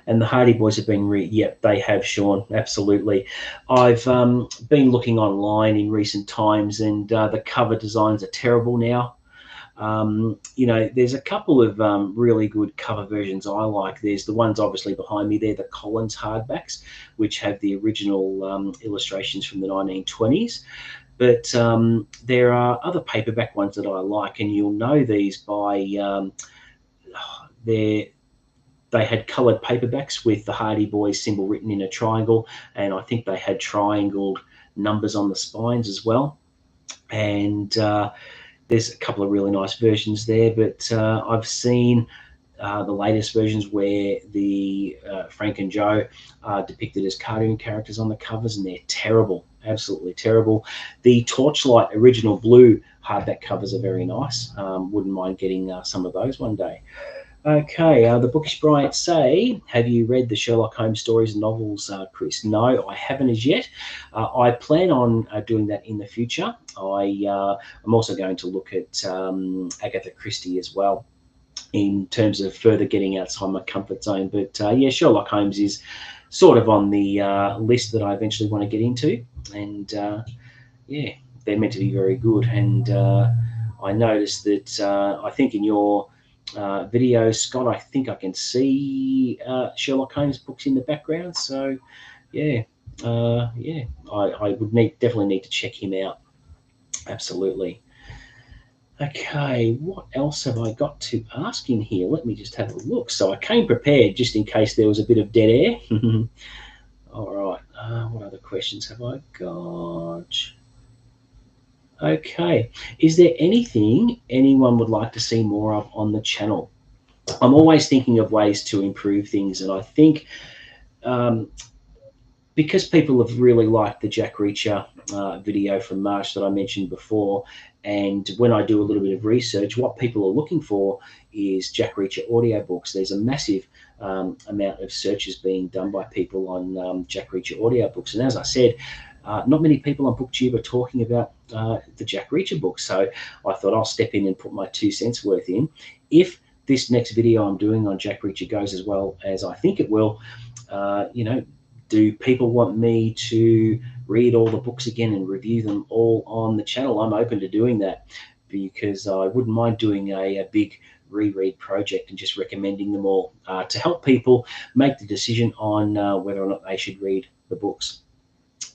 And the Hardy Boys have been, yep, they have, Sean, absolutely. I've been looking online in recent times, and the cover designs are terrible now. There's a couple of really good cover versions I like. There's the ones obviously behind me there, the Collins hardbacks, which have the original illustrations from the 1920s. But there are other paperback ones that I like, and you'll know these by they had coloured paperbacks with the Hardy Boys symbol written in a triangle, and I think they had triangled numbers on the spines as well. And there's a couple of really nice versions there, but I've seen the latest versions where the Frank and Joe are depicted as cartoon characters on the covers, and they're terrible, absolutely terrible. The Torchlight original blue hardback covers are very nice. Wouldn't mind getting some of those one day. Okay, the Bookish Bryants say, have you read the Sherlock Holmes stories and novels, Chris? No, I haven't as yet. I plan on doing that in the future. I'm also going to look at Agatha Christie as well, in terms of further getting outside my comfort zone. But Sherlock Holmes is sort of on the list that I eventually want to get into. And they're meant to be very good. And I noticed that I think in your videos. Scott, I think I can see Sherlock Holmes books in the background. So, yeah, I would definitely need to check him out. Absolutely. Okay, what else have I got to ask in here? Let me just have a look. So I came prepared just in case there was a bit of dead air. All right. What other questions have I got? Okay. Is there anything anyone would like to see more of on the channel? I'm always thinking of ways to improve things, and I think um, because people have really liked the Jack Reacher video from March that I mentioned before, and when I do a little bit of research, what people are looking for is Jack Reacher audiobooks. There's a massive amount of searches being done by people on Jack Reacher audiobooks, and as I said, not many people on BookTube are talking about the Jack Reacher book, so I thought I'll step in and put my 2 cents worth in. If this next video I'm doing on Jack Reacher goes as well as I think it will, do people want me to read all the books again and review them all on the channel? I'm open to doing that because I wouldn't mind doing a big reread project and just recommending them all to help people make the decision on whether or not they should read the books.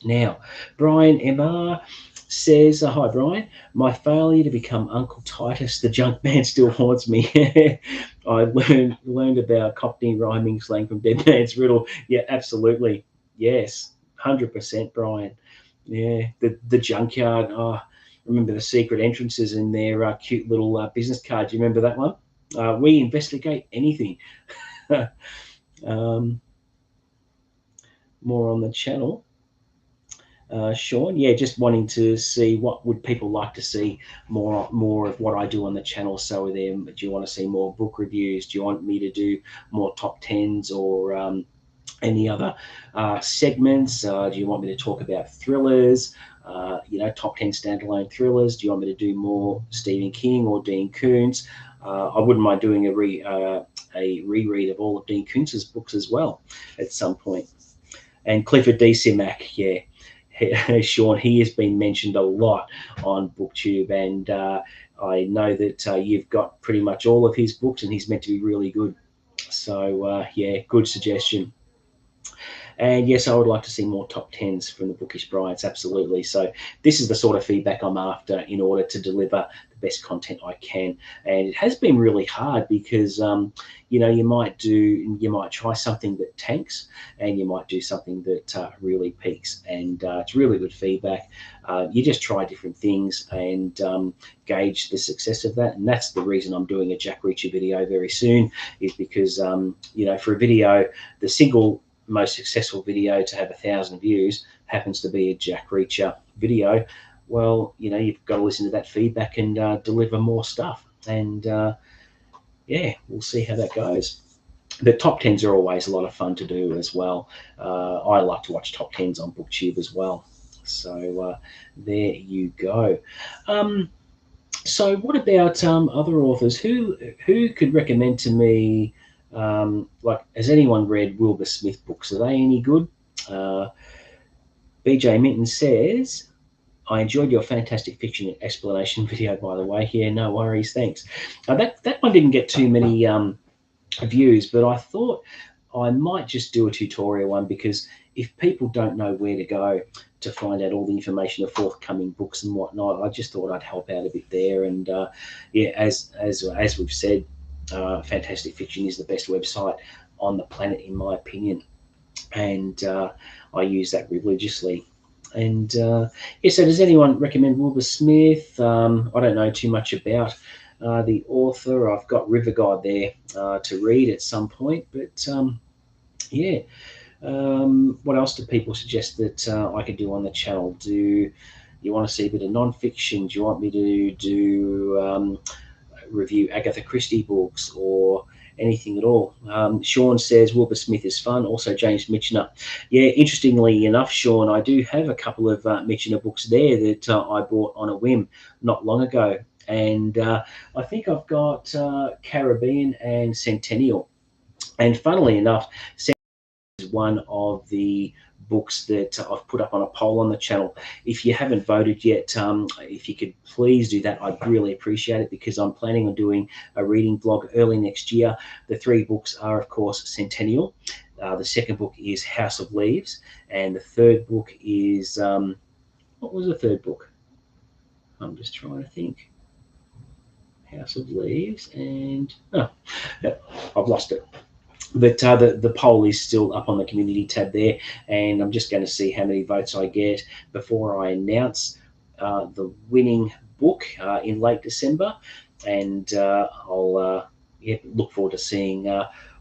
Now, Brian MR says, hi, Brian. My failure to become Uncle Titus, the junk man, still haunts me. I learned about Cockney rhyming slang from Dead Man's Riddle. Yeah, absolutely. Yes, 100%, Brian. Yeah, the junkyard. Oh, remember the secret entrances in their cute little business cards. You remember that one? We investigate anything. More on the channel. Sean, yeah, just wanting to see what would people like to see more of what I do on the channel. So them, do you want to see more book reviews? Do you want me to do more top tens or any other segments? Do you want me to talk about thrillers? Top 10 standalone thrillers. Do you want me to do more Stephen King or Dean Koontz? I wouldn't mind doing a reread of all of Dean Koontz's books as well at some point. And Clifford D. Simak, yeah. Sean, he has been mentioned a lot on BookTube, and I know that you've got pretty much all of his books, and he's meant to be really good. So, yeah, good suggestion. And yes, I would like to see more top tens from the Bookish Brides, absolutely. So this is the sort of feedback I'm after in order to deliver the best content I can. And it has been really hard because, you might try something that tanks, and you might do something that really peaks. And it's really good feedback. You just try different things and gauge the success of that. And that's the reason I'm doing a Jack Reacher video very soon, is because, for a video, the single most successful video to have 1,000 views happens to be a Jack Reacher video. Well, you've got to listen to that feedback and deliver more stuff. And yeah, we'll see how that goes. The top tens are always a lot of fun to do as well. I like to watch top tens on BookTube as well. So there you go. So what about other authors? Who could recommend to me? Has anyone read Wilbur Smith books? Are they any good? BJ Minton says, I enjoyed your fantastic fiction explanation video, by the way. Yeah, no worries, thanks. That one didn't get too many views, but I thought I might just do a tutorial one, because if people don't know where to go to find out all the information of forthcoming books and whatnot, I just thought I'd help out a bit there. And yeah, as we've said, Fantastic Fiction is the best website on the planet, in my opinion, and I use that religiously. And yeah, so does anyone recommend Wilbur Smith? I don't know too much about the author. I've got River God there to read at some point, but yeah. What else do people suggest that I could do on the channel? Do you want to see a bit of non-fiction? Do you want me to do review Agatha Christie books or anything at all? Sean says Wilbur Smith is fun. Also James Michener. Yeah, interestingly enough, Sean, I do have a couple of Michener books there that I bought on a whim not long ago. And I think I've got Caribbean and Centennial. And funnily enough, is one of the books that I've put up on a poll on the channel. If you haven't voted yet, if you could please do that, I'd really appreciate it, because I'm planning on doing a reading vlog early next year. The 3 books are, of course, Centennial. The second book is House of Leaves, and the third book is what was the third book? I'm just trying to think. House of Leaves, and yeah, I've lost it. But the poll is still up on the community tab there, and I'm just going to see how many votes I get before I announce the winning book in late December, and I'll look forward to seeing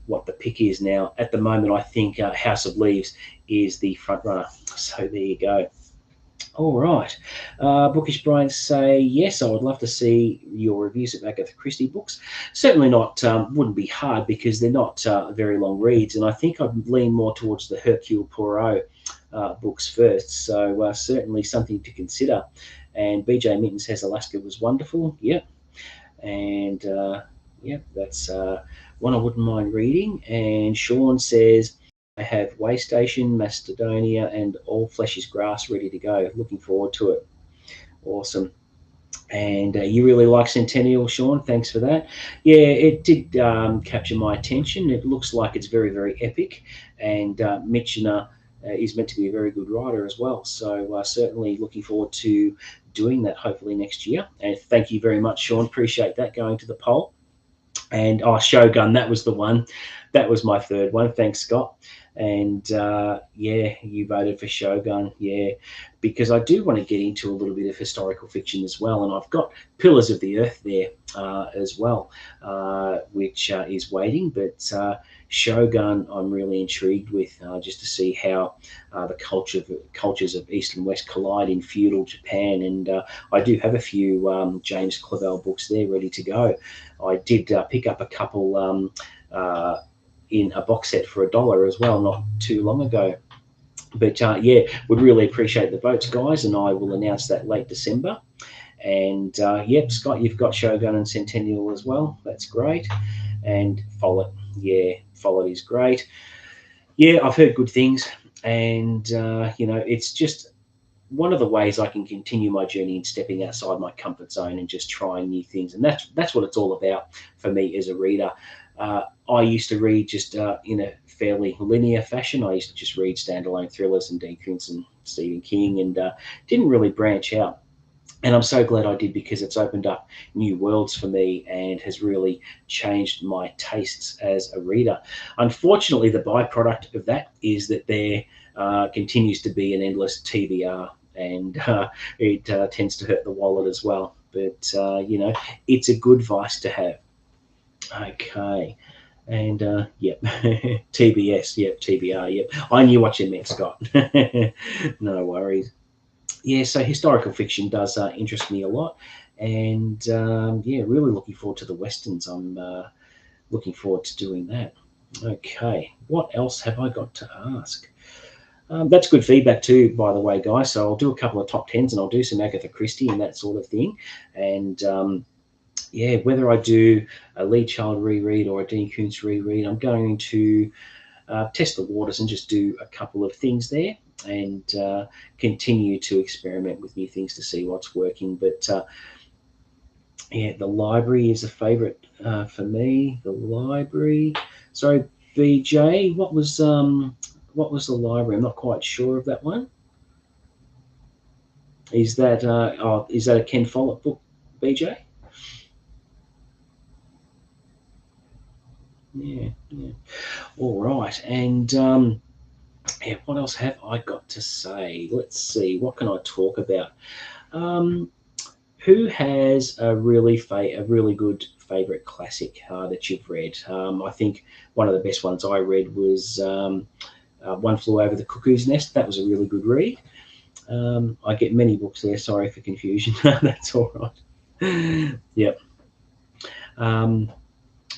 what the pick is. Now, at the moment, I think House of Leaves is the front runner. So there you go. All right. Bookish Brian say, yes, I would love to see your reviews of Agatha Christie books. Certainly not, wouldn't be hard, because they're not very long reads. And I think I'd lean more towards the Hercule Poirot books first. So certainly something to consider. And BJ Minton says Alaska was wonderful. Yep. And that's one I wouldn't mind reading. And Sean says, I have Waystation, Macedonia, and All Flesh is Grass ready to go. Looking forward to it. Awesome. And you really like Centennial, Sean. Thanks for that. Yeah, it did capture my attention. It looks like it's very, very epic. And Michener is meant to be a very good writer as well. So certainly looking forward to doing that hopefully next year. And thank you very much, Sean. Appreciate that, going to the poll. And Shogun, that was the one. That was my third one. Thanks, Scott. And yeah, you voted for Shogun. Yeah, because I do want to get into a little bit of historical fiction as well. And I've got Pillars of the Earth there as well, which is waiting. But Shogun, I'm really intrigued with, just to see how the cultures of East and West collide in feudal Japan. And I do have a few James Clavell books there ready to go. I did pick up a couple in a box set for $1 as well, not too long ago. But yeah, would really appreciate the votes, guys, and I will announce that late December. And yep, Scott, you've got Shogun and Centennial as well. That's great. And Follett, yeah, Follett is great. Yeah, I've heard good things, and you know, it's just one of the ways I can continue my journey in stepping outside my comfort zone and just trying new things. And that's what it's all about for me as a reader. I used to read just in a fairly linear fashion. I used to just read standalone thrillers and Dean Koontz and Stephen King, and didn't really branch out. And I'm so glad I did, because it's opened up new worlds for me and has really changed my tastes as a reader. Unfortunately, the byproduct of that is that there continues to be an endless TBR, and it tends to hurt the wallet as well. But, you know, it's a good vice to have. Okay. And yep, TBS, yep, TBR, yep. I knew what you meant, Scott. No worries. Yeah, so historical fiction does interest me a lot. And yeah, really looking forward to the Westerns. I'm looking forward to doing that. Okay, what else have I got to ask? That's good feedback too, by the way, guys. So I'll do a couple of top tens, and I'll do some Agatha Christie and that sort of thing. And yeah, whether I do a Lee Child reread or a Dean Koontz reread, I'm going to test the waters and just do a couple of things there, and continue to experiment with new things to see what's working. But yeah, the library is a favorite for me. The library. Sorry, BJ, what was the library? I'm not quite sure of that one. Is that is that a Ken Follett book, BJ? Yeah. All right. And yeah, what else have I got to say? Let's see. What can I talk about? Who has a really good favorite classic that you've read? I think one of the best ones I read was One Flew Over the Cuckoo's Nest. That was a really good read. I get many books there. Sorry for confusion. That's all right. Yep.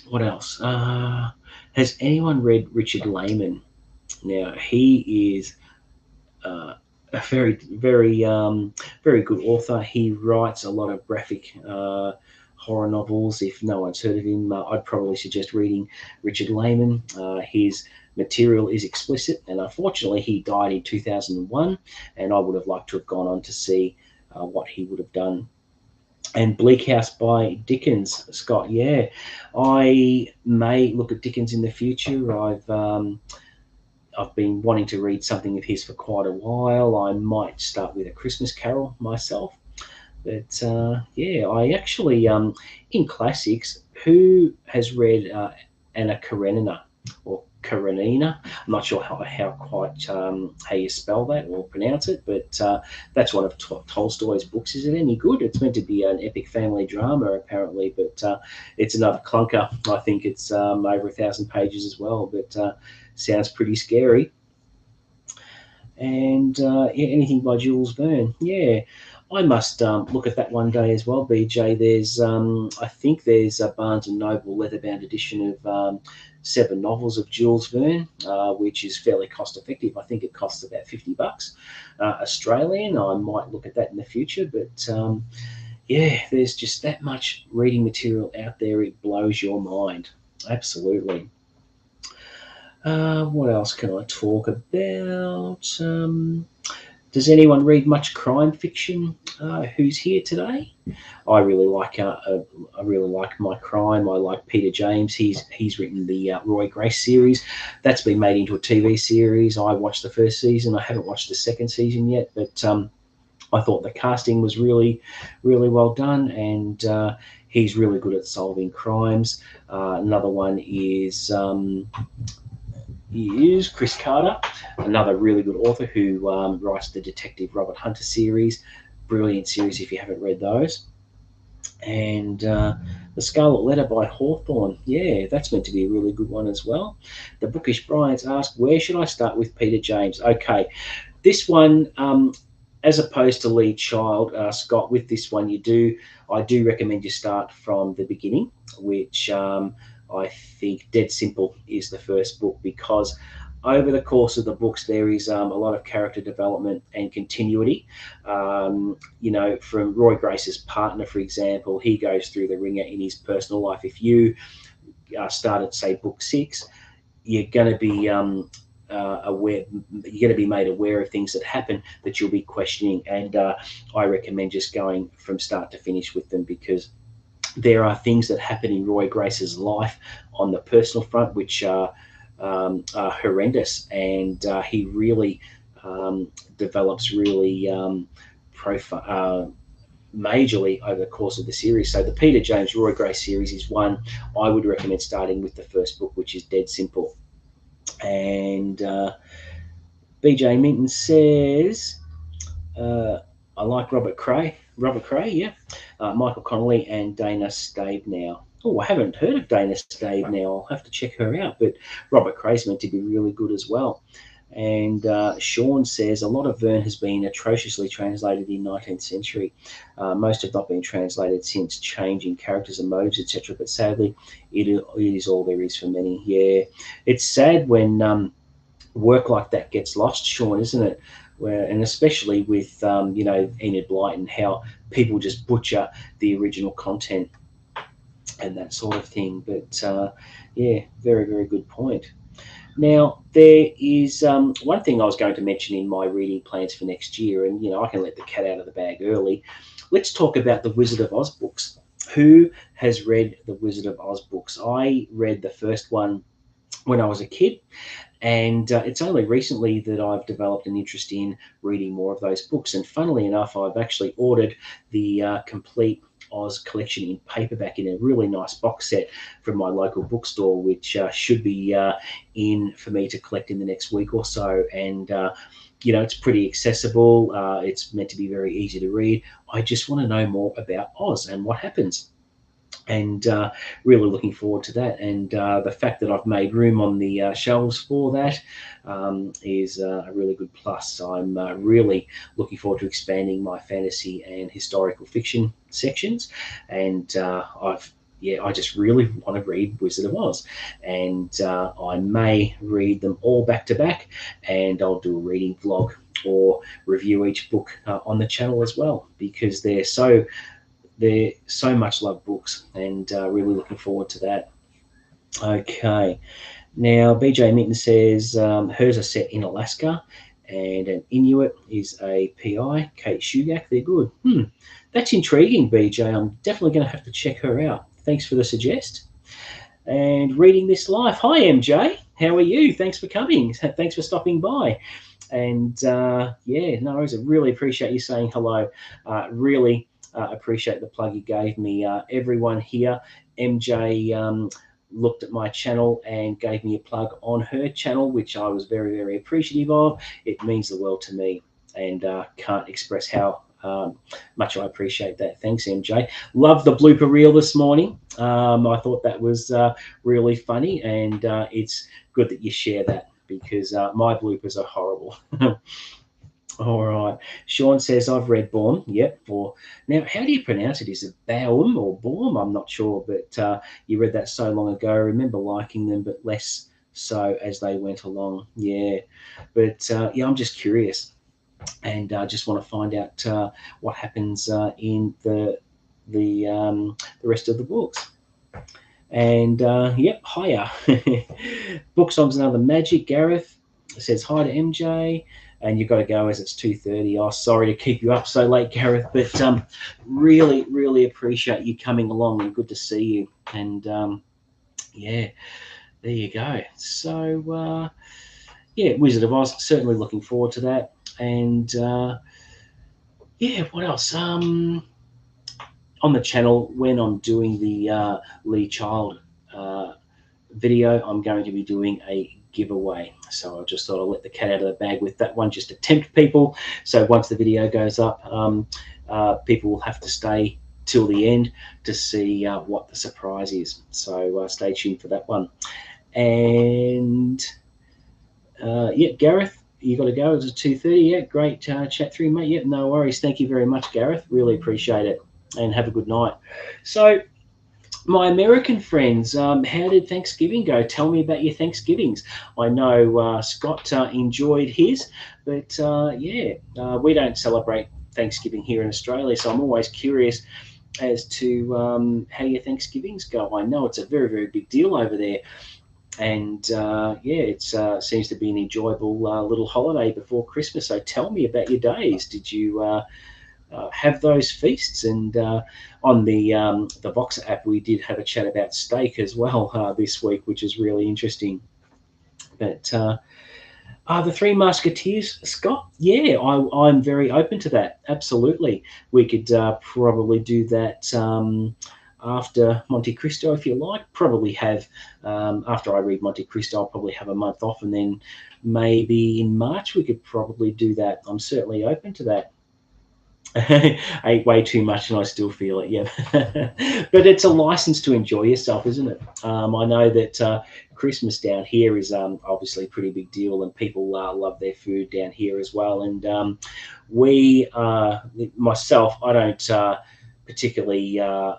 What else? Has anyone read Richard Lehman? Now, he is a very good author. He writes a lot of graphic horror novels. If no one's heard of him, I'd probably suggest reading Richard Lehman. His material is explicit, and unfortunately he died in 2001, and I would have liked to have gone on to see what he would have done. And Bleak House by Dickens, Scott. Yeah, I may look at Dickens in the future. I've been wanting to read something of his for quite a while. I might start with A Christmas Carol myself. But yeah, I actually, in classics, who has read Anna Karenina or Karenina? I'm not sure how quite how you spell that or pronounce it, but that's one of Tolstoy's books. Is it any good? It's meant to be an epic family drama, apparently, but it's another clunker. I think it's over 1,000 pages as well, but sounds pretty scary. And yeah, anything by Jules Verne. Yeah, I must look at that one day as well, BJ. There's, I think there's a Barnes and Noble leatherbound edition of 7 novels of Jules Verne, which is fairly cost effective. I think it costs about $50 Australian. I might look at that in the future, but yeah, there's just that much reading material out there. It blows your mind. Absolutely. What else can I talk about? Does anyone read much crime fiction? Who's here today? I really like. I really like my crime. I like Peter James. He's written the Roy Grace series. That's been made into a TV series. I watched the first season. I haven't watched the second season yet, but I thought the casting was really, really well done, and he's really good at solving crimes. Another one is Chris Carter, another really good author who writes the Detective Robert Hunter series. Brilliant series if you haven't read those. And The Scarlet Letter by Hawthorne. Yeah, that's meant to be a really good one as well. The Bookish Bryants ask, where should I start with Peter James? Okay, this one, as opposed to Lee Child, Scott, with this one, I do recommend you start from the beginning, which I think Dead Simple is the first book, because over the course of the books there is a lot of character development and continuity. From Roy Grace's partner, for example, he goes through the ringer in his personal life. If you start at, say, book 6, you're going to be aware, you're going to be made aware of things that happen that you'll be questioning, and I recommend just going from start to finish with them, because there are things that happen in Roy Grace's life on the personal front which are horrendous, and he really develops really majorly over the course of the series. So the Peter James Roy Grace series is one I would recommend starting with the first book, which is Dead Simple. And BJ Minton says, I like Robert Cray. Robert Cray, yeah. Michael Connolly and Dana Stabenow. Oh, I haven't heard of Dana Stabenow. I'll have to check her out. But Robert Cray's meant to be really good as well. And Sean says, a lot of Verne has been atrociously translated in 19th century. Most have not been translated since, changing characters and motives, etc. But sadly, it is all there is for many. Yeah, it's sad when work like that gets lost, Sean, isn't it? And especially with Enid Blyton, how people just butcher the original content and that sort of thing. But yeah, very, very good point. Now, there is one thing I was going to mention in my reading plans for next year, and I can let the cat out of the bag early. Let's talk about the Wizard of Oz books. Who has read the Wizard of Oz books? I read the first one when I was a kid, and it's only recently that I've developed an interest in reading more of those books. And funnily enough, I've actually ordered the complete Oz collection in paperback in a really nice box set from my local bookstore, which should be in for me to collect in the next week or so. And it's pretty accessible. It's meant to be very easy to read. I just want to know more about Oz and what happens, and really looking forward to that. And the fact that I've made room on the shelves for that is a really good plus. So I'm really looking forward to expanding my fantasy and historical fiction sections, and I just really want to read Wizard of Oz, and I may read them all back to back, and I'll do a reading vlog or review each book on the channel as well, because they're so much loved books, and really looking forward to that. Okay. Now, BJ Minton says hers are set in Alaska, and an Inuit is a PI, Kate Shugak. They're good. That's intriguing, BJ. I'm definitely going to have to check her out. Thanks for the suggest. And reading this live. Hi, MJ. How are you? Thanks for coming. Thanks for stopping by. And yeah, no worries. I really appreciate you saying hello. Really appreciate the plug you gave me. Everyone here, MJ looked at my channel and gave me a plug on her channel, which I was very, very appreciative of. It means the world to me, and can't express how much I appreciate that. Thanks, MJ. Love the blooper reel this morning. I thought that was really funny, and it's good that you share that because my bloopers are horrible. All right. Sean says, I've read Baum. Yep. Or now, how do you pronounce it? Is it Baum or Baum? I'm not sure, but you read that so long ago. I remember liking them, but less so as they went along. Yeah. But yeah, I'm just curious and just want to find out what happens in the rest of the books. And yep, hiya. Book Songs and Other Magic. Gareth says hi to MJ, and you've got to go as it's 2:30. Oh, sorry to keep you up so late, Gareth, but really, really appreciate you coming along, and good to see you. And yeah, there you go. So yeah, Wizard of Oz. Certainly looking forward to that. And yeah, what else? On the channel, when I'm doing the Lee Child video, I'm going to be doing a giveaway. So I just thought I'll let the cat out of the bag with that one, just to tempt people. So once the video goes up, people will have to stay till the end to see what the surprise is. So stay tuned for that one. And yeah, Gareth, you got to go. It's 2:30. Yeah, great chat through, mate. Yeah, no worries. Thank you very much, Gareth. Really appreciate it. And have a good night. So, my American friends, how did Thanksgiving go? Tell me about your Thanksgivings. I know Scott enjoyed his, but yeah, we don't celebrate Thanksgiving here in Australia, so I'm always curious as to how your Thanksgivings go. I know it's a very, very big deal over there, and yeah, it seems to be an enjoyable little holiday before Christmas. So tell me about your days. Did you have those feasts? And on the Voxer app, we did have a chat about steak as well this week, which is really interesting. But the Three Musketeers, Scott? Yeah, I'm very open to that. Absolutely, we could probably do that. After Monte Cristo, if you like, probably have after I read Monte Cristo, I'll probably have a month off, and then maybe in March we could probably do that. I'm certainly open to that. I ate way too much and I still feel it, yeah. But it's a license to enjoy yourself, isn't it? I know that Christmas down here is obviously a pretty big deal, and people love their food down here as well. And we, myself, I don't particularly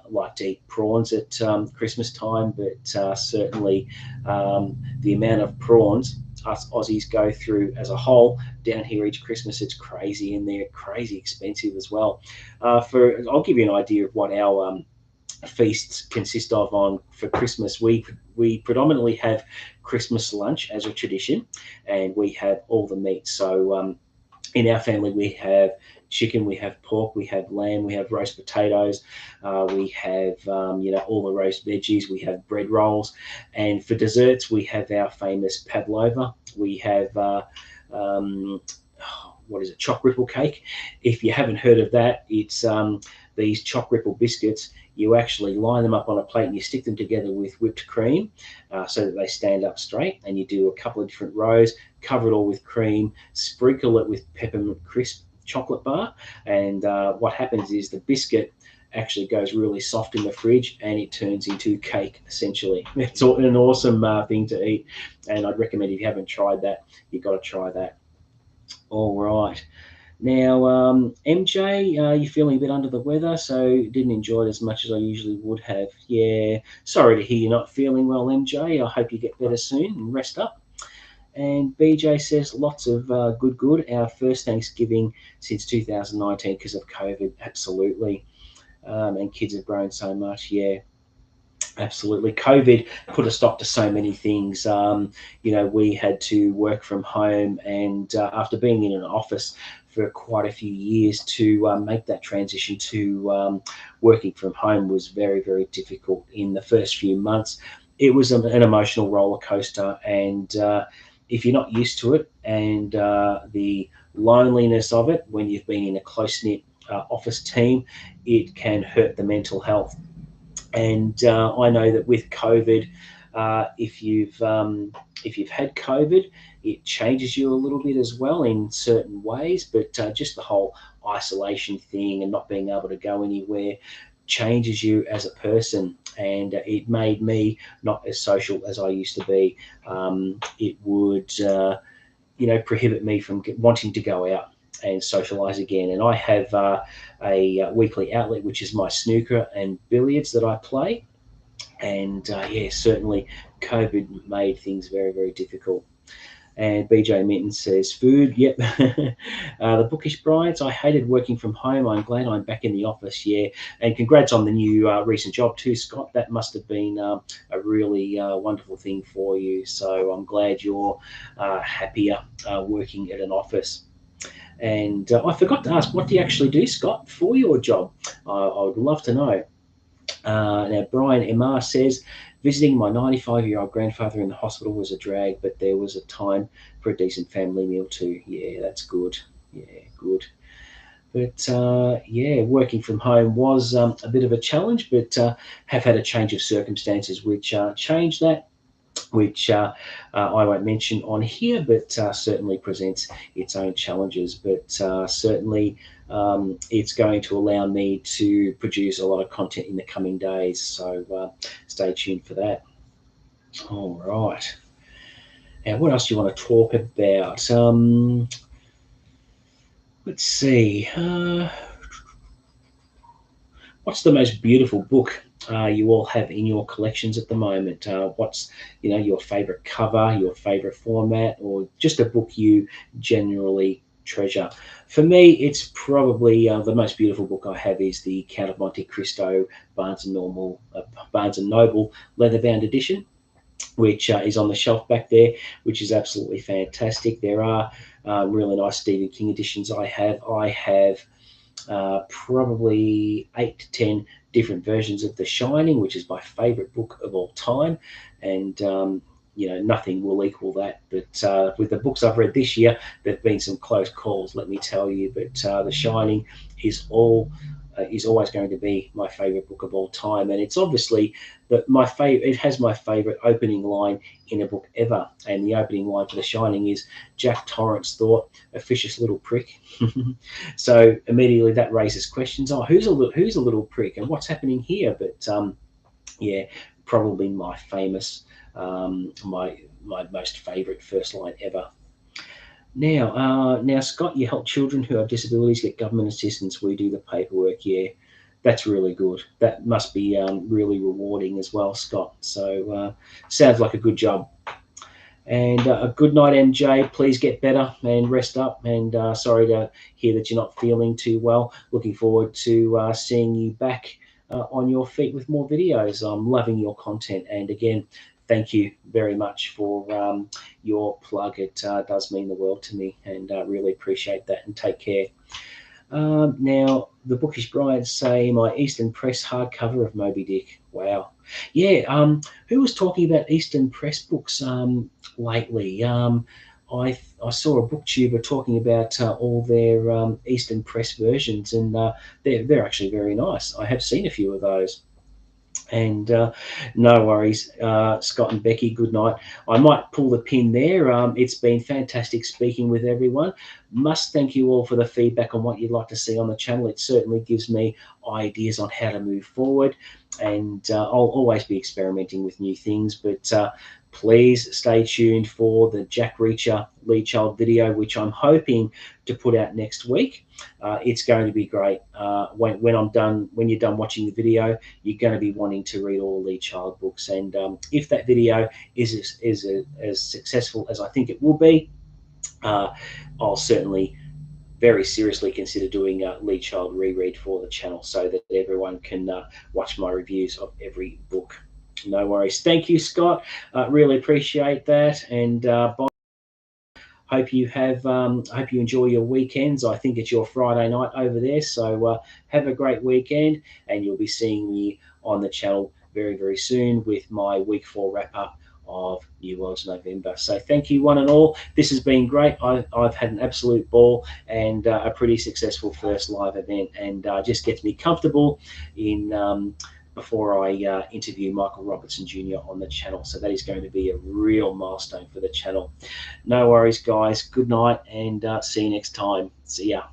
like to eat prawns at Christmas time, but certainly the amount of prawns us Aussies go through as a whole down here each Christmas, it's crazy, and they're crazy expensive as well. I'll give you an idea of what our feasts consist of on for Christmas. We predominantly have Christmas lunch as a tradition, and we have all the meat. So in our family, we have chicken, we have pork, we have lamb, we have roast potatoes, we have all the roast veggies, we have bread rolls, and for desserts we have our famous pavlova. We have what is it, choc ripple cake. If you haven't heard of that, it's these choc ripple biscuits. You actually line them up on a plate and you stick them together with whipped cream so that they stand up straight, and you do a couple of different rows, cover it all with cream, sprinkle it with peppermint crisp chocolate bar, and what happens is the biscuit actually goes really soft in the fridge and it turns into cake essentially. It's an awesome thing to eat, and I'd recommend, if you haven't tried that, you've got to try that. All right. Now, MJ, you're feeling a bit under the weather, so didn't enjoy it as much as I usually would have. Yeah, sorry to hear you're not feeling well, MJ. I hope you get better soon and rest up. And BJ says lots of good. Our first Thanksgiving since 2019 because of COVID, absolutely. And kids have grown so much, yeah. Absolutely. COVID put a stop to so many things. We had to work from home, and after being in an office for quite a few years, to make that transition to working from home was very, very difficult in the first few months. It was an emotional roller coaster, and if you're not used to it, and the loneliness of it when you've been in a close knit office team, it can hurt the mental health. And I know that with COVID, if you've had COVID, it changes you a little bit as well in certain ways. But just the whole isolation thing and not being able to go anywhere changes you as a person. And it made me not as social as I used to be. It would prohibit me from wanting to go out and socialise again. And I have a weekly outlet, which is my snooker and billiards that I play. And yeah, certainly COVID made things very, very difficult. And BJ Minton says, food, yep. The Bookish Brides, I hated working from home. I'm glad I'm back in the office, yeah. And congrats on the new recent job too, Scott. That must have been a really wonderful thing for you. So I'm glad you're happier working at an office. And I forgot to ask, what do you actually do, Scott, for your job? I would love to know. Now, Brian MR says, visiting my 95-year-old grandfather in the hospital was a drag, but there was a time for a decent family meal too. Yeah, that's good. Yeah, good. But yeah, working from home was a bit of a challenge, but have had a change of circumstances which changed that, which I won't mention on here, but certainly presents its own challenges. But certainly it's going to allow me to produce a lot of content in the coming days. So stay tuned for that. All right. Now, what else do you want to talk about? Let's see. What's the most beautiful book you all have in your collections at the moment? What's your favorite cover, your favorite format, or just a book you generally treasure? For me, it's probably the most beautiful book I have is the Count of Monte Cristo Barnes and Noble leather-bound edition, which is on the shelf back there, which is absolutely fantastic. There are really nice Stephen King editions I have probably 8 to 10 different versions of The Shining, which is my favorite book of all time. And, nothing will equal that. But with the books I've read this year, there have been some close calls, let me tell you. But The Shining is always going to be my favorite book of all time, and it's obviously that my favorite. It has my favorite opening line in a book ever, and the opening line for The Shining is Jack Torrance thought, "A vicious little prick." So immediately that raises questions. Oh, who's a little prick, and what's happening here? But yeah, probably my famous, my most favorite first line ever. Now, Scott, you help children who have disabilities get government assistance. We do the paperwork. Yeah, that's really good. That must be really rewarding as well, Scott. So sounds like a good job. And a good night, MJ. Please get better and rest up. And sorry to hear that you're not feeling too well. Looking forward to seeing you back on your feet with more videos. I'm loving your content. And again, thank you very much for your plug. It does mean the world to me, and really appreciate that. And take care. Now, the Bookish Brides say my Eastern Press hardcover of Moby Dick. Wow. Yeah. Who was talking about Eastern Press books lately? I saw a booktuber talking about all their Eastern Press versions, and they're actually very nice. I have seen a few of those. And no worries, Scott and Becky, good night. I might pull the pin there. It's been fantastic speaking with everyone. Must thank you all for the feedback on what you'd like to see on the channel. It certainly gives me ideas on how to move forward. And I'll always be experimenting with new things. But please stay tuned for the Jack Reacher Lee Child video, which I'm hoping to put out next week. It's going to be great. When you're done watching the video, you're going to be wanting to read all the Lee Child books. And if that video is as successful as I think it will be, I'll certainly very seriously consider doing a Lee Child reread for the channel so that everyone can watch my reviews of every book. No worries. Thank you, Scott. Really appreciate that. And bye. Hope you enjoy your weekends. I think it's your Friday night over there, so have a great weekend, and you'll be seeing me on the channel very very soon with my week 4 wrap up of New Worlds November. So thank you one and all. This has been great. I've had an absolute ball and a pretty successful first live event, and just gets me comfortable in before I interview Michael Robertson Jr. on the channel. So that is going to be a real milestone for the channel. No worries, guys. Good night, and see you next time. See ya.